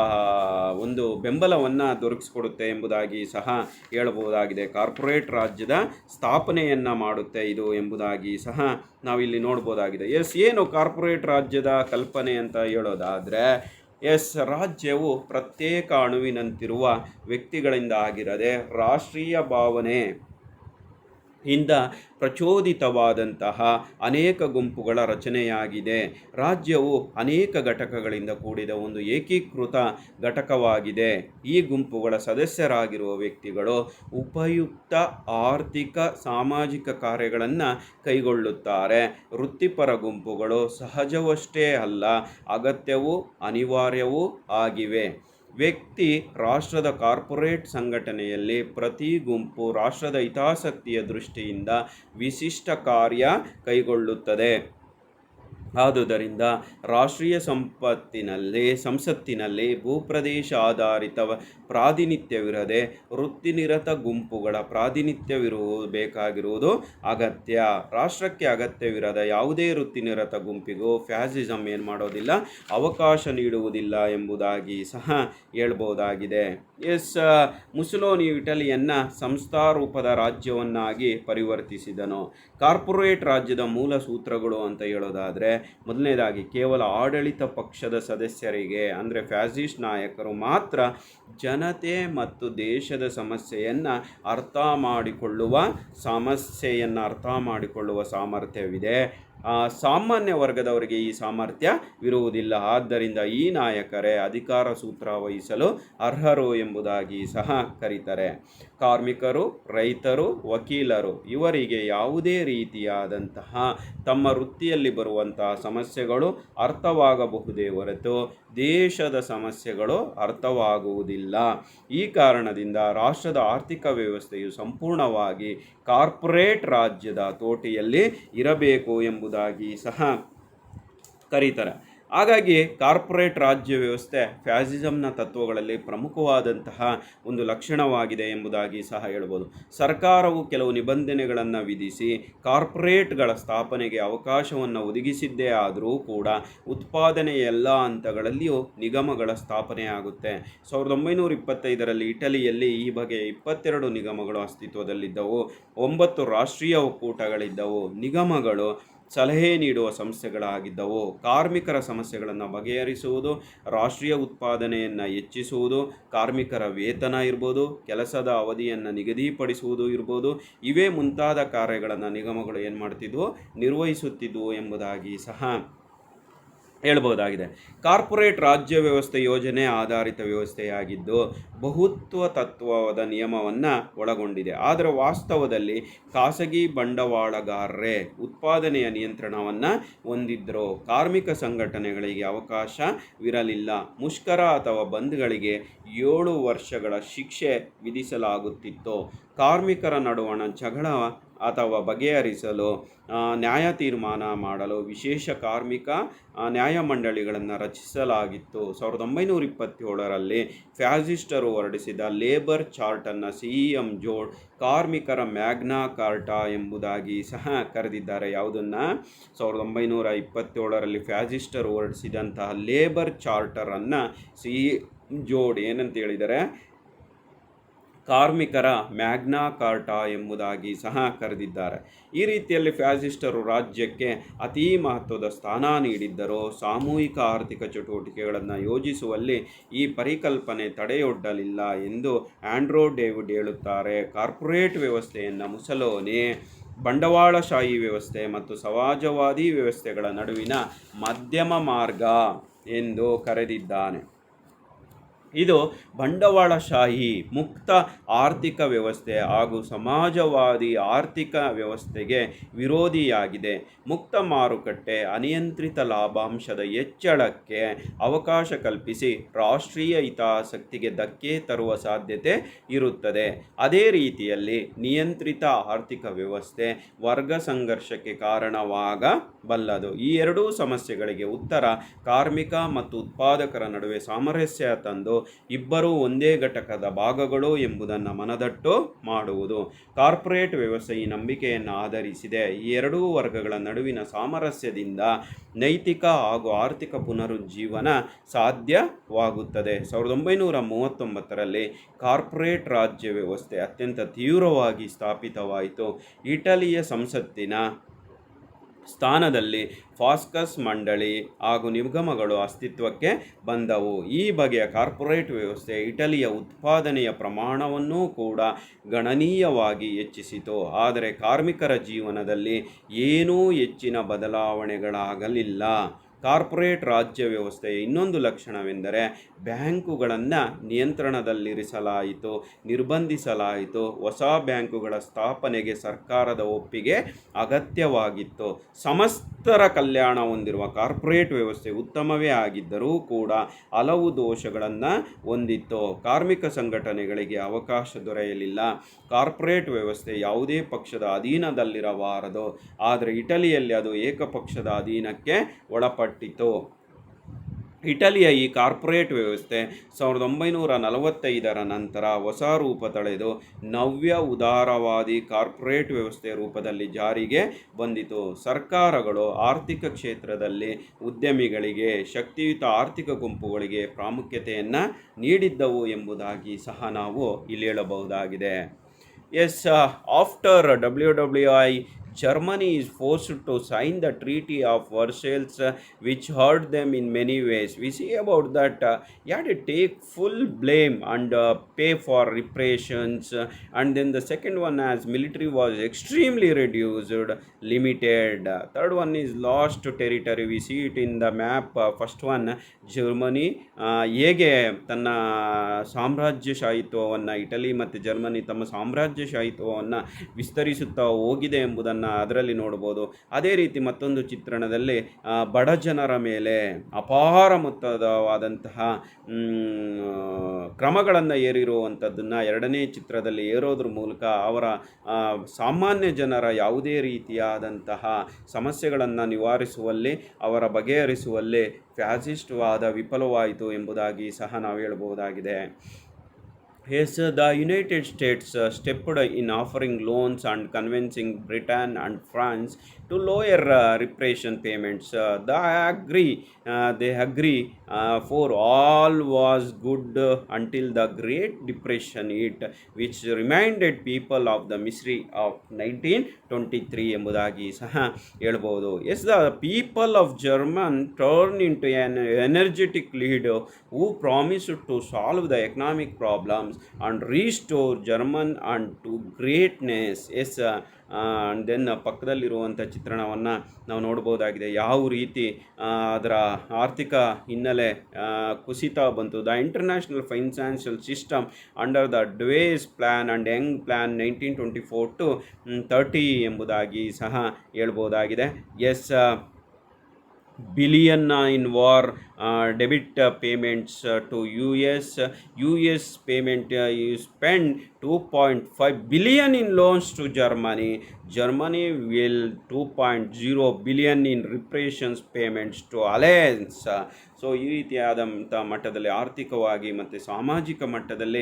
ಒಂದು ಬೆಂಬಲವನ್ನು ದೊರಕಿಸ್ಕೊಡುತ್ತೆ ಎಂಬುದಾಗಿ ಸಹ ಹೇಳಬಹುದಾಗಿದೆ. ಕಾರ್ಪೊರೇಟ್ ರಾಜ್ಯದ ಸ್ಥಾಪನೆಯನ್ನು ಮಾಡುತ್ತೆ ಇದು ಎಂಬುದಾಗಿ ಸಹ ನಾವಿಲ್ಲಿ ನೋಡ್ಬೋದಾಗಿದೆ. ಏನು ಕಾರ್ಪೊರೇಟ್ ರಾಜ್ಯದ ಕಲ್ಪನೆ ಅಂತ ಹೇಳೋದಾದರೆ, ರಾಜ್ಯವು ಪ್ರತ್ಯೇಕ ಅಣುವಿನಂತಿರುವ ವ್ಯಕ್ತಿಗಳಿಂದ ಆಗಿರದೆ ರಾಷ್ಟ್ರೀಯ ಭಾವನೆ ಇಂದ ಪ್ರಚೋದಿತವಾದಂತಹ ಅನೇಕ ಗುಂಪುಗಳ ರಚನೆಯಾಗಿದೆ. ರಾಜ್ಯವು ಅನೇಕ ಘಟಕಗಳಿಂದ ಕೂಡಿದ ಒಂದು ಏಕೀಕೃತ ಘಟಕವಾಗಿದೆ. ಈ ಗುಂಪುಗಳ ಸದಸ್ಯರಾಗಿರುವ ವ್ಯಕ್ತಿಗಳು ಉಪಯುಕ್ತ ಆರ್ಥಿಕ ಸಾಮಾಜಿಕ ಕಾರ್ಯಗಳನ್ನು ಕೈಗೊಳ್ಳುತ್ತಾರೆ. ವೃತ್ತಿಪರ ಗುಂಪುಗಳು ಸಹಜವಷ್ಟೇ ಅಲ್ಲ, ಅಗತ್ಯವೂ ಅನಿವಾರ್ಯವೂ ಆಗಿವೆ. ವ್ಯಕ್ತಿ ರಾಷ್ಟ್ರದ ಕಾರ್ಪೊರೇಟ್ ಸಂಘಟನೆಯಲ್ಲಿ ಪ್ರತಿ ಗುಂಪು ರಾಷ್ಟ್ರದ ಹಿತಾಸಕ್ತಿಯ ದೃಷ್ಟಿಯಿಂದ ವಿಶಿಷ್ಟ ಕಾರ್ಯ ಕೈಗೊಳ್ಳುತ್ತದೆ. ಆದುದರಿಂದ ರಾಷ್ಟ್ರೀಯ ಸಂಸತ್ತಿನಲ್ಲಿ ಭೂಪ್ರದೇಶ ಆಧಾರಿತ ಪ್ರಾತಿನಿಧ್ಯವಿರದೆ ವೃತ್ತಿನಿರತ ಗುಂಪುಗಳ ಬೇಕಾಗಿರುವುದು ಅಗತ್ಯ. ರಾಷ್ಟ್ರಕ್ಕೆ ಅಗತ್ಯವಿರದ ಯಾವುದೇ ವೃತ್ತಿನಿರತ ಗುಂಪಿಗೂ ಫ್ಯಾಸಿಸಮ್ ಏನು ಮಾಡೋದಿಲ್ಲ, ಅವಕಾಶ ನೀಡುವುದಿಲ್ಲ ಎಂಬುದಾಗಿ ಸಹ ಹೇಳ್ಬೋದಾಗಿದೆ. ಮುಸೋಲಿನಿ ಇಟಲಿಯನ್ನು ಸಂಸ್ಥಾರೂಪದ ರಾಜ್ಯವನ್ನಾಗಿ ಪರಿವರ್ತಿಸಿದನು. ಕಾರ್ಪೊರೇಟ್ ರಾಜ್ಯದ ಮೂಲ ಸೂತ್ರಗಳು ಅಂತ ಹೇಳೋದಾದರೆ, ಮೊದಲನೇದಾಗಿ ಕೇವಲ ಆಡಳಿತ ಪಕ್ಷದ ಸದಸ್ಯರಿಗೆ ಅಂದರೆ ಫ್ಯಾಸಿಸ್ಟ್ ನಾಯಕರು ಮಾತ್ರ ಜನತೆ ಮತ್ತು ದೇಶದ ಸಮಸ್ಯೆಯನ್ನು ಅರ್ಥ ಮಾಡಿಕೊಳ್ಳುವ ಸಾಮರ್ಥ್ಯವಿದೆ. ಸಾಮಾನ್ಯ ವರ್ಗದವರಿಗೆ ಈ ಸಾಮರ್ಥ್ಯವಿರುವುದಿಲ್ಲ. ಆದ್ದರಿಂದ ಈ ನಾಯಕರೇ ಅಧಿಕಾರ ಸೂತ್ರ ವಹಿಸಲು ಅರ್ಹರು ಎಂಬುದಾಗಿ ಸಹ ಕರೀತಾರೆ. ಕಾರ್ಮಿಕರು, ರೈತರು, ವಕೀಲರು ಇವರಿಗೆ ಯಾವುದೇ ರೀತಿಯಾದಂತಹ ತಮ್ಮ ವೃತ್ತಿಯಲ್ಲಿ ಬರುವಂತಹ ಸಮಸ್ಯೆಗಳು ಅರ್ಥವಾಗಬಹುದೇ ಹೊರತು ದೇಶದ ಸಮಸ್ಯೆಗಳು ಅರ್ಥವಾಗುವುದಿಲ್ಲ. ಈ ಕಾರಣದಿಂದ ರಾಷ್ಟ್ರದ ಆರ್ಥಿಕ ವ್ಯವಸ್ಥೆಯು ಸಂಪೂರ್ಣವಾಗಿ ಕಾರ್ಪೊರೇಟ್ ರಾಜ್ಯದ ತೋಟಿಯಲ್ಲಿ ಇರಬೇಕು ಎಂಬುದಾಗಿ ಸಹ ಕರೀತಾರೆ. ಹಾಗಾಗಿ ಕಾರ್ಪೊರೇಟ್ ರಾಜ್ಯ ವ್ಯವಸ್ಥೆ ಫ್ಯಾಸಿಸಮ್ನ ತತ್ವಗಳಲ್ಲಿ ಪ್ರಮುಖವಾದಂತಹ ಒಂದು ಲಕ್ಷಣವಾಗಿದೆ ಎಂಬುದಾಗಿ ಸಹ ಹೇಳ್ಬೋದು. ಸರ್ಕಾರವು ಕೆಲವು ನಿಬಂಧನೆಗಳನ್ನು ವಿಧಿಸಿ ಕಾರ್ಪೊರೇಟ್ಗಳ ಸ್ಥಾಪನೆಗೆ ಅವಕಾಶವನ್ನು ಒದಗಿಸಿದ್ದೇ ಆದರೂ ಕೂಡ ಉತ್ಪಾದನೆಯ ಎಲ್ಲ ಹಂತಗಳಲ್ಲಿಯೂ ನಿಗಮಗಳ ಸ್ಥಾಪನೆಯಾಗುತ್ತೆ. 1925ರಲ್ಲಿ ಇಟಲಿಯಲ್ಲಿ ಈ ಬಗೆಯ 22 ನಿಗಮಗಳು ಅಸ್ತಿತ್ವದಲ್ಲಿದ್ದವು. 9 ರಾಷ್ಟ್ರೀಯ ಒಕ್ಕೂಟಗಳಿದ್ದವು. ನಿಗಮಗಳು ಸಲಹೆ ನೀಡುವ ಸಂಸ್ಥೆಗಳಾಗಿದ್ದವು. ಕಾರ್ಮಿಕರ ಸಮಸ್ಯೆಗಳನ್ನು ಬಗೆಹರಿಸುವುದು, ರಾಷ್ಟ್ರೀಯ ಉತ್ಪಾದನೆಯನ್ನು ಹೆಚ್ಚಿಸುವುದು, ಕಾರ್ಮಿಕರ ವೇತನ ಇರ್ಬೋದು, ಕೆಲಸದ ಅವಧಿಯನ್ನು ನಿಗದಿಪಡಿಸುವುದು ಇರ್ಬೋದು, ಇವೇ ಮುಂತಾದ ಕಾರ್ಯಗಳನ್ನು ನಿಗಮಗಳು ಏನು ಮಾಡ್ತಿದ್ವು, ನಿರ್ವಹಿಸುತ್ತಿದ್ವು ಎಂಬುದಾಗಿ ಸಹ ಹೇಳ್ಬೋದಾಗಿದೆ. ಕಾರ್ಪೊರೇಟ್ ರಾಜ್ಯ ವ್ಯವಸ್ಥೆ ಯೋಜನೆ ಆಧಾರಿತ ವ್ಯವಸ್ಥೆಯಾಗಿದ್ದು ಬಹುತ್ವ ತತ್ವದ ನಿಯಮವನ್ನು ಒಳಗೊಂಡಿದೆ. ಆದರೆ ವಾಸ್ತವದಲ್ಲಿ ಖಾಸಗಿ ಬಂಡವಾಳಗಾರರೇ ಉತ್ಪಾದನೆಯ ನಿಯಂತ್ರಣವನ್ನು ಹೊಂದಿದ್ದರು. ಕಾರ್ಮಿಕ ಸಂಘಟನೆಗಳಿಗೆ ಅವಕಾಶವಿರಲಿಲ್ಲ. ಮುಷ್ಕರ ಅಥವಾ ಬಂದ್ಗಳಿಗೆ 7 ವರ್ಷಗಳ ಶಿಕ್ಷೆ ವಿಧಿಸಲಾಗುತ್ತಿತ್ತು. ಕಾರ್ಮಿಕರ ನಡುವಣ ಜಗಳ ಅಥವಾ ಬಗೆಹರಿಸಲು ನ್ಯಾಯ ತೀರ್ಮಾನ ಮಾಡಲು ವಿಶೇಷ ಕಾರ್ಮಿಕ ನ್ಯಾಯಮಂಡಳಿಗಳನ್ನು ರಚಿಸಲಾಗಿತ್ತು. 1927ರಲ್ಲಿ ಫ್ಯಾಸಿಸ್ಟರು ಹೊರಡಿಸಿದ ಲೇಬರ್ ಚಾರ್ಟನ್ನು CEM ಜೋಡ್ ಕಾರ್ಮಿಕರ ಮ್ಯಾಗ್ನಾ ಕಾರ್ಟಾ ಎಂಬುದಾಗಿ ಸಹ ಕರೆದಿದ್ದಾರೆ. ಯಾವುದನ್ನು 1927ರಲ್ಲಿ ಫ್ಯಾಸಿಸ್ಟರು ಹೊರಡಿಸಿದಂತಹ ಲೇಬರ್ ಚಾರ್ಟರನ್ನು CEM ಜೋಡ್ ಏನಂತ ಹೇಳಿದರೆ ಕಾರ್ಮಿಕರ ಮ್ಯಾಗ್ನಾ ಕಾರ್ಟಾ ಎಂಬುದಾಗಿ ಸಹ ಕರೆದಿದ್ದಾರೆ. ಈ ರೀತಿಯಲ್ಲಿ ಫ್ಯಾಸಿಸ್ಟರು ರಾಜ್ಯಕ್ಕೆ ಅತೀ ಮಹತ್ವದ ಸ್ಥಾನ ನೀಡಿದ್ದರು. ಸಾಮೂಹಿಕ ಆರ್ಥಿಕ ಚಟುವಟಿಕೆಗಳನ್ನು ಯೋಜಿಸುವಲ್ಲಿ ಈ ಪರಿಕಲ್ಪನೆ ತಡೆಯೊಡ್ಡಲಿಲ್ಲ ಎಂದು ಆಂಡ್ರೋ ಡೇವಿಡ್ ಹೇಳುತ್ತಾರೆ. ಕಾರ್ಪೊರೇಟ್ ವ್ಯವಸ್ಥೆಯನ್ನು ಮುಸೋಲಿನಿ ಬಂಡವಾಳಶಾಹಿ ವ್ಯವಸ್ಥೆ ಮತ್ತು ಸಮಾಜವಾದಿ ವ್ಯವಸ್ಥೆಗಳ ನಡುವಿನ ಮಧ್ಯಮ ಮಾರ್ಗ ಎಂದು ಕರೆದಿದ್ದಾನೆ. ಇದು ಬಂಡವಾಳಶಾಹಿ ಮುಕ್ತ ಆರ್ಥಿಕ ವ್ಯವಸ್ಥೆ ಹಾಗೂ ಸಮಾಜವಾದಿ ಆರ್ಥಿಕ ವ್ಯವಸ್ಥೆಗೆ ವಿರೋಧಿಯಾಗಿದೆ. ಮುಕ್ತ ಮಾರುಕಟ್ಟೆ ಅನಿಯಂತ್ರಿತ ಲಾಭಾಂಶದ ಹೆಚ್ಚಳಕ್ಕೆ ಅವಕಾಶ ಕಲ್ಪಿಸಿ ರಾಷ್ಟ್ರೀಯ ಹಿತಾಸಕ್ತಿಗೆ ಧಕ್ಕೆ ತರುವ ಸಾಧ್ಯತೆ ಇರುತ್ತದೆ. ಅದೇ ರೀತಿಯಲ್ಲಿ ನಿಯಂತ್ರಿತ ಆರ್ಥಿಕ ವ್ಯವಸ್ಥೆ ವರ್ಗ ಸಂಘರ್ಷಕ್ಕೆ ಕಾರಣವಾಗಬಲ್ಲದು. ಈ ಎರಡೂ ಸಮಸ್ಯೆಗಳಿಗೆ ಉತ್ತರ ಕಾರ್ಮಿಕ ಮತ್ತು ಉತ್ಪಾದಕರ ನಡುವೆ ಸಾಮರಸ್ಯ ತಂದು ಇಬ್ಬರೂ ಒಂದೇ ಘಟಕದ ಭಾಗಗಳು ಎಂಬುದನ್ನು ಮನದಟ್ಟು ಮಾಡುವುದು. ಕಾರ್ಪೊರೇಟ್ ವ್ಯವಸ್ಥೆ ಈ ನಂಬಿಕೆಯನ್ನು ಆಧರಿಸಿದೆ. ಈ ಎರಡೂ ವರ್ಗಗಳ ನಡುವಿನ ಸಾಮರಸ್ಯದಿಂದ ನೈತಿಕ ಹಾಗೂ ಆರ್ಥಿಕ ಪುನರುಜ್ಜೀವನ ಸಾಧ್ಯವಾಗುತ್ತದೆ. 1939ರಲ್ಲಿ ಕಾರ್ಪೊರೇಟ್ ರಾಜ್ಯ ವ್ಯವಸ್ಥೆ ಅತ್ಯಂತ ತೀವ್ರವಾಗಿ ಸ್ಥಾಪಿತವಾಯಿತು. ಇಟಲಿಯ ಸಂಸತ್ತಿನ ಸ್ಥಾನದಲ್ಲಿ ಫಾಸ್ಕಸ್ ಮಂಡಳಿ ಹಾಗೂ ನಿಗಮಗಳು ಅಸ್ತಿತ್ವಕ್ಕೆ ಬಂದವು. ಈ ಬಗೆಯ ಕಾರ್ಪೊರೇಟ್ ವ್ಯವಸ್ಥೆ ಇಟಲಿಯ ಉತ್ಪಾದನೆಯ ಪ್ರಮಾಣವನ್ನೂ ಕೂಡ ಗಣನೀಯವಾಗಿ ಹೆಚ್ಚಿಸಿತು. ಆದರೆ ಕಾರ್ಮಿಕರ ಜೀವನದಲ್ಲಿ ಏನೂ ಹೆಚ್ಚಿನ ಬದಲಾವಣೆಗಳಾಗಲಿಲ್ಲ. ಕಾರ್ಪೊರೇಟ್ ರಾಜ್ಯ ವ್ಯವಸ್ಥೆಯ ಇನ್ನೊಂದು ಲಕ್ಷಣವೆಂದರೆ ಬ್ಯಾಂಕುಗಳನ್ನು ನಿಯಂತ್ರಣದಲ್ಲಿರಿಸಲಾಯಿತು, ನಿರ್ಬಂಧಿಸಲಾಯಿತು. ಹೊಸ ಬ್ಯಾಂಕುಗಳ ಸ್ಥಾಪನೆಗೆ ಸರ್ಕಾರದ ಒಪ್ಪಿಗೆ ಅಗತ್ಯವಾಗಿತ್ತು. ಸಮಸ್ತರ ಕಲ್ಯಾಣ ಹೊಂದಿರುವ ಕಾರ್ಪೊರೇಟ್ ವ್ಯವಸ್ಥೆ ಉತ್ತಮವೇ ಆಗಿದ್ದರೂ ಕೂಡ ಹಲವು ದೋಷಗಳನ್ನು ಹೊಂದಿತ್ತು. ಕಾರ್ಮಿಕ ಸಂಘಟನೆಗಳಿಗೆ ಅವಕಾಶ ದೊರೆಯಲಿಲ್ಲ. ಕಾರ್ಪೊರೇಟ್ ವ್ಯವಸ್ಥೆ ಯಾವುದೇ ಪಕ್ಷದ ಅಧೀನದಲ್ಲಿರಬಾರದು, ಆದರೆ ಇಟಲಿಯಲ್ಲಿ ಅದು ಏಕಪಕ್ಷದ ಅಧೀನಕ್ಕೆ ಒಳಪಟ್ಟಿತು. ಇಟಲಿಯ ಈ ಕಾರ್ಪೊರೇಟ್ ವ್ಯವಸ್ಥೆ 1945ರ ನಂತರ ಹೊಸ ರೂಪ ತಳೆದು ನವ್ಯ ಉದಾರವಾದಿ ಕಾರ್ಪೊರೇಟ್ ವ್ಯವಸ್ಥೆಯ ರೂಪದಲ್ಲಿ ಜಾರಿಗೆ ಬಂದಿತು. ಸರ್ಕಾರಗಳು ಆರ್ಥಿಕ ಕ್ಷೇತ್ರದಲ್ಲಿ ಉದ್ಯಮಿಗಳಿಗೆ, ಶಕ್ತಿಯುತ ಆರ್ಥಿಕ ಗುಂಪುಗಳಿಗೆ ಪ್ರಾಮುಖ್ಯತೆಯನ್ನು ನೀಡಿದ್ದವು ಎಂಬುದಾಗಿ ಸಹ ನಾವು ಇಲ್ಲಿ ಹೇಳಬಹುದಾಗಿದೆ. After WWI, Germany is forced to sign the Treaty of Versailles, which hurt them in many ways. We see about that he had to take full blame and pay for reparations. And then the second one, as military was extremely reduced, limited. Third one is lost territory. We see it in the map. First one, Germany ಹೇಗೆ ತನ್ನ ಸಾಮ್ರಾಜ್ಯಶಾಹಿತ್ವವನ್ನು, Italy ಮತ್ತು Germany ತಮ್ಮ ಸಾಮ್ರಾಜ್ಯಶಾಹಿತ್ವವನ್ನು ವಿಸ್ತರಿಸುತ್ತಾ ಹೋಗಿದೆ ಎಂಬುದನ್ನು ಅದರಲ್ಲಿ ನೋಡ್ಬೋದು. ಅದೇ ರೀತಿ ಮತ್ತೊಂದು ಚಿತ್ರಣದಲ್ಲಿ ಬಡ ಜನರ ಮೇಲೆ ಅಪಾರ ಮೊತ್ತವಾದಂತಹ ಕ್ರಮಗಳನ್ನು ಏರಿರುವಂಥದ್ದನ್ನು ಎರಡನೇ ಚಿತ್ರದಲ್ಲಿ ಏರೋದ್ರ ಮೂಲಕ ಅವರ ಸಾಮಾನ್ಯ ಜನರ ಯಾವುದೇ ರೀತಿಯಾದಂತಹ ಸಮಸ್ಯೆಗಳನ್ನು ನಿವಾರಿಸುವಲ್ಲಿ, ಅವರ ಬಗೆಹರಿಸುವಲ್ಲಿ ಫ್ಯಾಸಿಸ್ಟ್ ವಾದ ವಿಫಲವಾಯಿತು ಎಂಬುದಾಗಿ ಸಹ ನಾವು ಹೇಳಬಹುದಾಗಿದೆ. The United States stepped in offering loans and convincing Britain and France to lower reparation payments. They agree for all was good until the Great Depression hit, which reminded people of the misery of 1923 ಎಂಬುದಾಗಿ ಸಹ ಹೇಳ್ಬೋದು. The people of Germany turned into an energetic leader who promised to solve the economic problems and restore German and to greatness. And then ಪಕ್ಕದಲ್ಲಿರುವಂಥ ಚಿತ್ರಣವನ್ನು ನಾವು ನೋಡ್ಬೋದಾಗಿದೆ. ಯಾವ ರೀತಿ ಅದರ ಆರ್ಥಿಕ ಹಿನ್ನೆಲೆ ಕುಸಿತ ಬಂತು. The international financial system under the Dawes plan and Young plan 1924 to 30 ಎಂಬುದಾಗಿ ಸಹ ಹೇಳ್ಬೋದಾಗಿದೆ. billion in war debit payments to US payment you spend 2.5 billion in loans to Germany will 2.0 billion in reparations payments to alliance. So ಈ ರೀತಿಯಾದಂಥ ಮಟ್ಟದಲ್ಲಿ ಆರ್ಥಿಕವಾಗಿ ಮತ್ತು ಸಾಮಾಜಿಕ ಮಟ್ಟದಲ್ಲಿ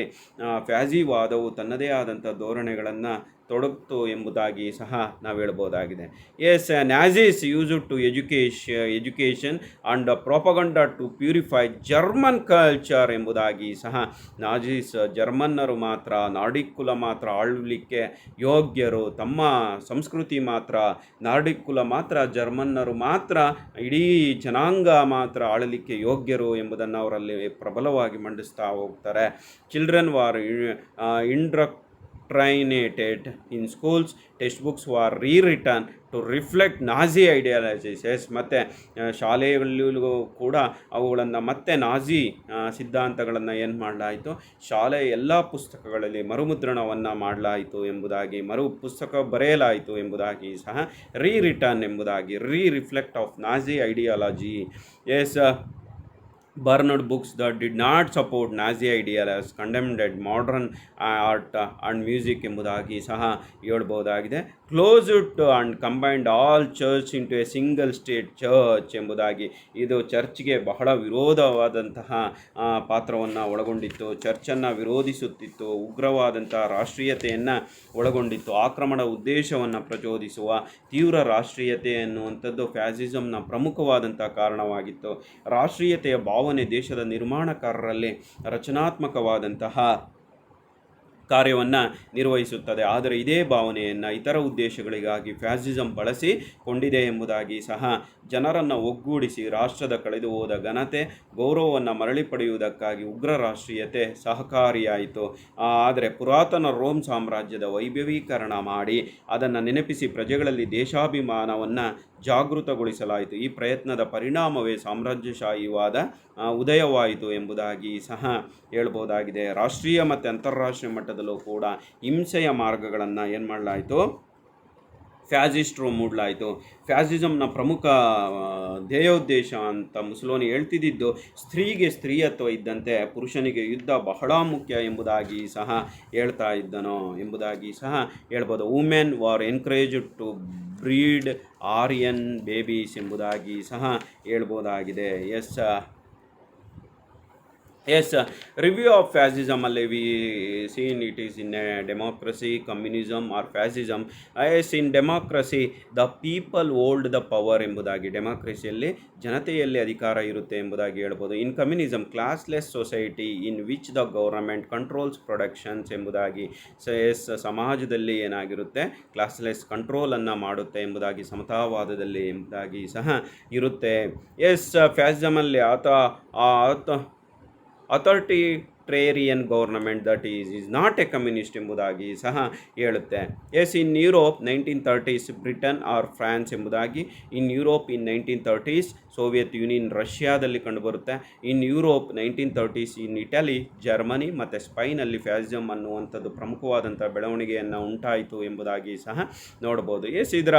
ಫ್ಯಾಸಿವಾದವು ತನ್ನದೇ ಆದಂಥ ಧೋರಣೆಗಳನ್ನು ತೊಡಗಿತು ಎಂಬುದಾಗಿ ಸಹ ನಾವು ಹೇಳ್ಬೋದಾಗಿದೆ. Nazis use to education and propaganda to purify German culture ಎಂಬುದಾಗಿ ಸಹ ನಾಜಿಸ್ ಜರ್ಮನ್ನರು ಮಾತ್ರ, ನಾರ್ಡಿಕ್ ಕುಲ ಮಾತ್ರ ಆಳಲಿಕ್ಕೆ ಯೋಗ್ಯರು, ತಮ್ಮ ಸಂಸ್ಕೃತಿ ಮಾತ್ರ, ನಾರ್ಡಿಕ್ ಕುಲ ಮಾತ್ರ, ಜರ್ಮನ್ನರು ಮಾತ್ರ, ಇಡೀ ಜನಾಂಗ ಮಾತ್ರ ಆಳಲಿಕ್ಕೆ ಯೋಗ್ಯರು ಎಂಬುದನ್ನು ಅವರಲ್ಲಿ ಪ್ರಬಲವಾಗಿ ಮಂಡಿಸ್ತಾ ಹೋಗ್ತಾರೆ. Children war indoctrinated in schools, textbooks were rewritten to reflect Nazi ideologies. ಮತ್ತು ಶಾಲೆಗಳಲ್ಲೂ ಕೂಡ ಅವುಗಳನ್ನು ಮತ್ತೆ ನಾಜಿ ಸಿದ್ಧಾಂತಗಳನ್ನು ಏನು ಮಾಡಲಾಯಿತು, ಶಾಲೆಯ ಎಲ್ಲ ಪುಸ್ತಕಗಳಲ್ಲಿ ಮರುಮುದ್ರಣವನ್ನು ಮಾಡಲಾಯಿತು ಎಂಬುದಾಗಿ, ಪುಸ್ತಕ ಬರೆಯಲಾಯಿತು ಎಂಬುದಾಗಿ ಸಹ ರಿಟರ್ನ್ ಎಂಬುದಾಗಿ, reflect of Nazi ideology. burned books that did not support Nazi ideas, condemned modern art and music ಎಂಬುದಾಗಿ ಸಹ ಹೇಳ್ಬೋದಾಗಿದೆ. Closed and combined all church into a single state church ಎಂಬುದಾಗಿ. ಇದು ಚರ್ಚ್ಗೆ ಬಹಳ ವಿರೋಧವಾದಂತಹ ಪಾತ್ರವನ್ನು ಒಳಗೊಂಡಿತ್ತು. ಚರ್ಚನ್ನು ವಿರೋಧಿಸುತ್ತಿತ್ತು, ಉಗ್ರವಾದಂಥ ರಾಷ್ಟ್ರೀಯತೆಯನ್ನು ಒಳಗೊಂಡಿತ್ತು, ಆಕ್ರಮಣ ಉದ್ದೇಶವನ್ನು ಪ್ರಚೋದಿಸುವ ತೀವ್ರ ರಾಷ್ಟ್ರೀಯತೆ ಎನ್ನುವಂಥದ್ದು ಫ್ಯಾಸಿಸಮ್ನ ಪ್ರಮುಖವಾದಂಥ ಕಾರಣವಾಗಿತ್ತು. ರಾಷ್ಟ್ರೀಯತೆಯ ಭಾವನೆ ದೇಶದ ನಿರ್ಮಾಣಕಾರರಲ್ಲಿ ರಚನಾತ್ಮಕವಾದಂತಹ ಕಾರ್ಯವನ್ನು ನಿರ್ವಹಿಸುತ್ತದೆ. ಆದರೆ ಇದೇ ಭಾವನೆಯನ್ನು ಇತರ ಉದ್ದೇಶಗಳಿಗಾಗಿ ಫ್ಯಾಸಿಸಮ್ ಬಳಸಿಕೊಂಡಿದೆ ಎಂಬುದಾಗಿ ಸಹ ಜನರನ್ನು ಒಗ್ಗೂಡಿಸಿ ರಾಷ್ಟ್ರದ ಕಳೆದು ಹೋದ ಘನತೆ, ಗೌರವವನ್ನು ಮರಳಿ ಪಡೆಯುವುದಕ್ಕಾಗಿ ಉಗ್ರ ರಾಷ್ಟ್ರೀಯತೆ ಸಹಕಾರಿಯಾಯಿತು. ಆದರೆ ಪುರಾತನ ರೋಮ್ ಸಾಮ್ರಾಜ್ಯದ ವೈಭವೀಕರಣ ಮಾಡಿ ಅದನ್ನು ನೆನಪಿಸಿ ಪ್ರಜೆಗಳಲ್ಲಿ ದೇಶಾಭಿಮಾನವನ್ನು ಜಾಗೃತಗೊಳಿಸಲಾಯಿತು. ಈ ಪ್ರಯತ್ನದ ಪರಿಣಾಮವೇ ಸಾಮ್ರಾಜ್ಯಶಾಹಿವಾದ ಉದಯವಾಯಿತು ಎಂಬುದಾಗಿ ಸಹ ಹೇಳ್ಬೋದಾಗಿದೆ. ರಾಷ್ಟ್ರೀಯ ಮತ್ತು ಅಂತಾರಾಷ್ಟ್ರೀಯ ಮಟ್ಟದಲ್ಲೂ ಕೂಡ ಹಿಂಸೆಯ ಮಾರ್ಗಗಳನ್ನು ಏನು ಮಾಡಲಾಯಿತು, ಫ್ಯಾಸಿಸ್ಟ್ರು ಮೂಡಲಾಯಿತು. ಫ್ಯಾಸಿಸಮ್ನ ಪ್ರಮುಖ ಧ್ಯೇಯೋದ್ದೇಶ ಅಂತ ಮುಸೋಲಿನಿ ಹೇಳ್ತಿದ್ದು ಸ್ತ್ರೀಗೆ ಸ್ತ್ರೀಯತ್ವ ಇದ್ದಂತೆ ಪುರುಷನಿಗೆ ಯುದ್ಧ ಬಹಳ ಮುಖ್ಯ ಎಂಬುದಾಗಿ ಸಹ ಹೇಳ್ತಾ ಇದ್ದನೋ ಎಂಬುದಾಗಿ ಸಹ ಹೇಳ್ಬೋದು. Women were encouraged to breed Aryan babies ಎಂಬುದಾಗಿ ಸಹ ಹೇಳ್ಬೋದಾಗಿದೆ. ರಿವ್ಯೂ ಆಫ್ ಫ್ಯಾಸಿಸಮ್ ಅಲ್ಲಿ we seen it is in a democracy, communism or fascism. In democracy the people hold the power ಎಂಬುದಾಗಿ, ಡೆಮೋಕ್ರಸಿಯಲ್ಲಿ ಜನತೆಯಲ್ಲಿ ಅಧಿಕಾರ ಇರುತ್ತೆ ಎಂಬುದಾಗಿ ಹೇಳ್ಬೋದು. In communism classless society in which the government controls productions ಎಂಬುದಾಗಿ. ಸಮಾಜದಲ್ಲಿ ಏನಾಗಿರುತ್ತೆ, ಕ್ಲಾಸ್ಲೆಸ್ ಕಂಟ್ರೋಲನ್ನು ಮಾಡುತ್ತೆ ಎಂಬುದಾಗಿ, ಸಮತಾವಾದದಲ್ಲಿ ಎಂಬುದಾಗಿ ಸಹ ಇರುತ್ತೆ. ಫ್ಯಾಸಿಸಮಲ್ಲಿ authoritarian government that is not a communist ಎಂಬುದಾಗಿ ಸಹ ಹೇಳುತ್ತೆ. In Europe 1930s Britain or France ಎಂಬುದಾಗಿ. In Europe in 1930s Soviet Union ರಷ್ಯಾದಲ್ಲಿ ಕಂಡುಬರುತ್ತೆ. In Europe 1930s in Italy, Germany ಮತ್ತು ಸ್ಪೈನಲ್ಲಿ ಫ್ಯಾಸಿಸಮ್ ಅನ್ನುವಂಥದ್ದು ಪ್ರಮುಖವಾದಂಥ ಬೆಳವಣಿಗೆಯನ್ನು ಉಂಟಾಯಿತು ಎಂಬುದಾಗಿ ಸಹ ನೋಡ್ಬೋದು. ಇದರ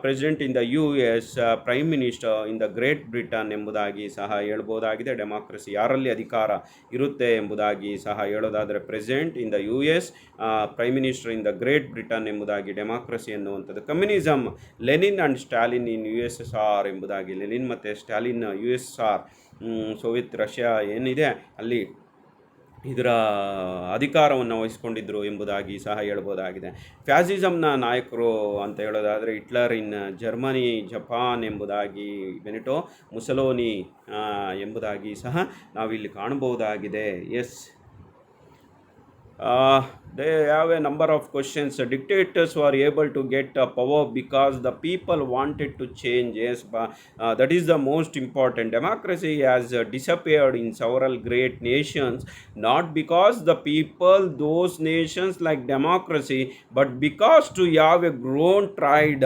president in the US, prime minister in the great Britain ಎಂಬುದಾಗಿ ಸಹ ಹೇಳ್ಬೋದಾಗಿದೆ. ಡೆಮಾಕ್ರಸಿ ಯಾರಲ್ಲಿ ಅಧಿಕಾರ ಇರುತ್ತೆ ಎಂಬುದಾಗಿ ಸಹ ಹೇಳೋದಾದರೆ president in the US, prime minister in the great Britain ಎಂಬುದಾಗಿ ಡೆಮಾಕ್ರಸಿ ಅನ್ನುವಂಥದ್ದು. Communism Lenin and Stalin in USSR ಎಂಬುದಾಗಿ. ಲೆನಿನ್ ಮತ್ತು ಸ್ಟಾಲಿನ್ USSR, ಸೋವಿಯತ್ ರಷ್ಯಾ ಏನಿದೆ ಅಲ್ಲಿ ಇದರ ಅಧಿಕಾರವನ್ನು ವಹಿಸಿಕೊಂಡಿದ್ದರು ಎಂಬುದಾಗಿ ಸಹ ಹೇಳ್ಬೋದಾಗಿದೆ. ಫ್ಯಾಸಿಸಮ್ನ ನಾಯಕರು ಅಂತ ಹೇಳೋದಾದರೆ ಹಿಟ್ಲರ್ ಇನ್ ಜರ್ಮನಿ, ಜಪಾನ್ ಎಂಬುದಾಗಿ, ಬೆನಿಟೋ ಮುಸೋಲಿನಿ ಎಂಬುದಾಗಿ ಸಹ ನಾವಿಲ್ಲಿ ಕಾಣಬಹುದಾಗಿದೆ. They have a number of questions. Dictators were able to get power because the people wanted to change. That is the most important. Democracy has disappeared in several great nations, not because the people, those nations like democracy, but because to have a grown tried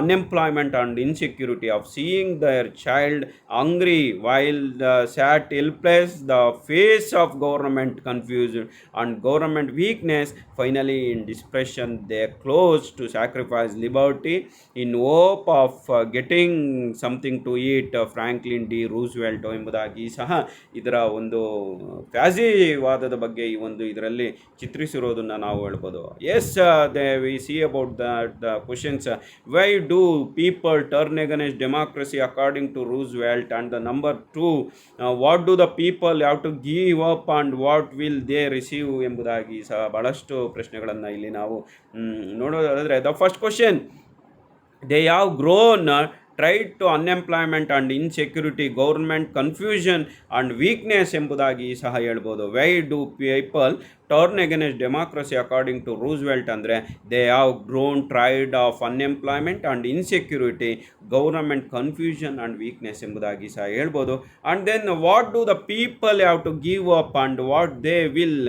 unemployment and insecurity of seeing their child hungry while sat helpless, the face of government confusion and government weakness. Finally in desperation they close to sacrifice liberty in hope of getting something to eat. Franklin D Roosevelt ಎಂಬುದಾಗಿ ಸಹ ಇದರ ಒಂದು ಫ್ಯಾಸಿವಾದದ ಬಗ್ಗೆ ಈ ಒಂದು ಇದರಲ್ಲಿ ಚಿತ್ರಿಸಿರೋದನ್ನು ನಾವು ಹೇಳ್ಬೋದು. We see about the questions. Why do people turn against democracy according to Roosevelt? And the number 2, what do the people have to give up and what will they receive ಎಂಬುದಾಗಿ ಸಹ ಬಹಳಷ್ಟು ಪ್ರಶ್ನೆಗಳನ್ನು ಇಲ್ಲಿ ನಾವು ನೋಡೋದಾದರೆ, the first question, they have grown tried to unemployment and insecurity, government confusion and weakness ಎಂಬುದಾಗಿ ಸಹ ಹೇಳ್ಬೋದು. Why do people turn against democracy according to Roosevelt ಅಂದರೆ they have grown tired of unemployment and insecurity, government confusion and weakness ಎಂಬುದಾಗಿ ಸಹ ಹೇಳ್ಬೋದು. And then what do the people have to give up and what they will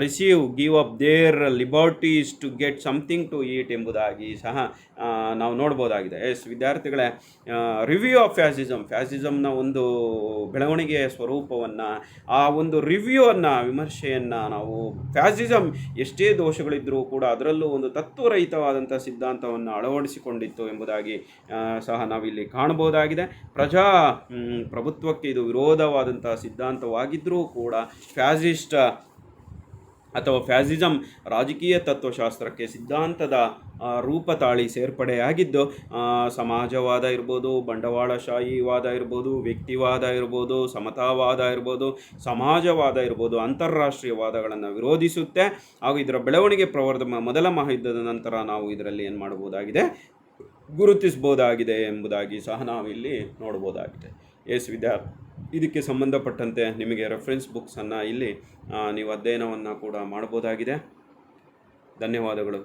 receive, give up their liberties to get something to eat ಎಂಬುದಾಗಿ ಸಹ ನಾವು ನೋಡ್ಬೋದಾಗಿದೆ. ವಿದ್ಯಾರ್ಥಿಗಳೇ, review of ಫ್ಯಾಸಿಸಮ್ನ ಒಂದು ಬೆಳವಣಿಗೆಯ ಸ್ವರೂಪವನ್ನು, ಆ ಒಂದು ರಿವ್ಯೂವನ್ನು, ವಿಮರ್ಶೆಯನ್ನು ನಾವು ಫ್ಯಾಸಿಸಮ್ ಎಷ್ಟೇ ದೋಷಗಳಿದ್ದರೂ ಕೂಡ ಅದರಲ್ಲೂ ಒಂದು ತತ್ವರಹಿತವಾದಂಥ ಸಿದ್ಧಾಂತವನ್ನು ಅಳವಡಿಸಿಕೊಂಡಿತ್ತು ಎಂಬುದಾಗಿ ಸಹ ನಾವಿಲ್ಲಿ ಕಾಣಬಹುದಾಗಿದೆ. ಪ್ರಭುತ್ವಕ್ಕೆ ಇದು ವಿರೋಧವಾದಂಥ ಸಿದ್ಧಾಂತವಾಗಿದ್ದರೂ ಕೂಡ ಫ್ಯಾಸಿಸ್ಟ್ ಅಥವಾ ಫ್ಯಾಸಿಸಮ್ ರಾಜಕೀಯ ತತ್ವಶಾಸ್ತ್ರಕ್ಕೆ ಸಿದ್ಧಾಂತದ ರೂಪ ತಾಳಿ ಸೇರ್ಪಡೆಯಾಗಿದ್ದು ಸಮಾಜವಾದ ಇರ್ಬೋದು, ಬಂಡವಾಳಶಾಹಿವಾದ ಇರ್ಬೋದು, ವ್ಯಕ್ತಿವಾದ ಇರ್ಬೋದು, ಸಮತಾವಾದ ಇರ್ಬೋದು, ಸಮಾಜವಾದ ಇರ್ಬೋದು, ಅಂತಾರಾಷ್ಟ್ರೀಯವಾದಗಳನ್ನು ವಿರೋಧಿಸುತ್ತೆ. ಹಾಗೂ ಇದರ ಬೆಳವಣಿಗೆ ಮೊದಲ ಮಹಾಯುದ್ಧದ ನಂತರ ನಾವು ಇದರಲ್ಲಿ ಏನು ಮಾಡಬಹುದಾಗಿದೆ, ಗುರುತಿಸಬಹುದಾಗಿದೆ ಎಂಬುದಾಗಿ ಸಹ ನಾವಿಲ್ಲಿ ನೋಡ್ಬೋದಾಗಿದೆ. ಎಸ್ ಇದಕ್ಕೆ ಸಂಬಂಧಪಟ್ಟಂತೆ ನಿಮಗೆ ರೆಫರೆನ್ಸ್ ಬುಕ್ಸನ್ನು ಇಲ್ಲಿ ನೀವು ಅಧ್ಯಯನವನ್ನು ಕೂಡ ಮಾಡ್ಬೋದಾಗಿದೆ. ಧನ್ಯವಾದಗಳು.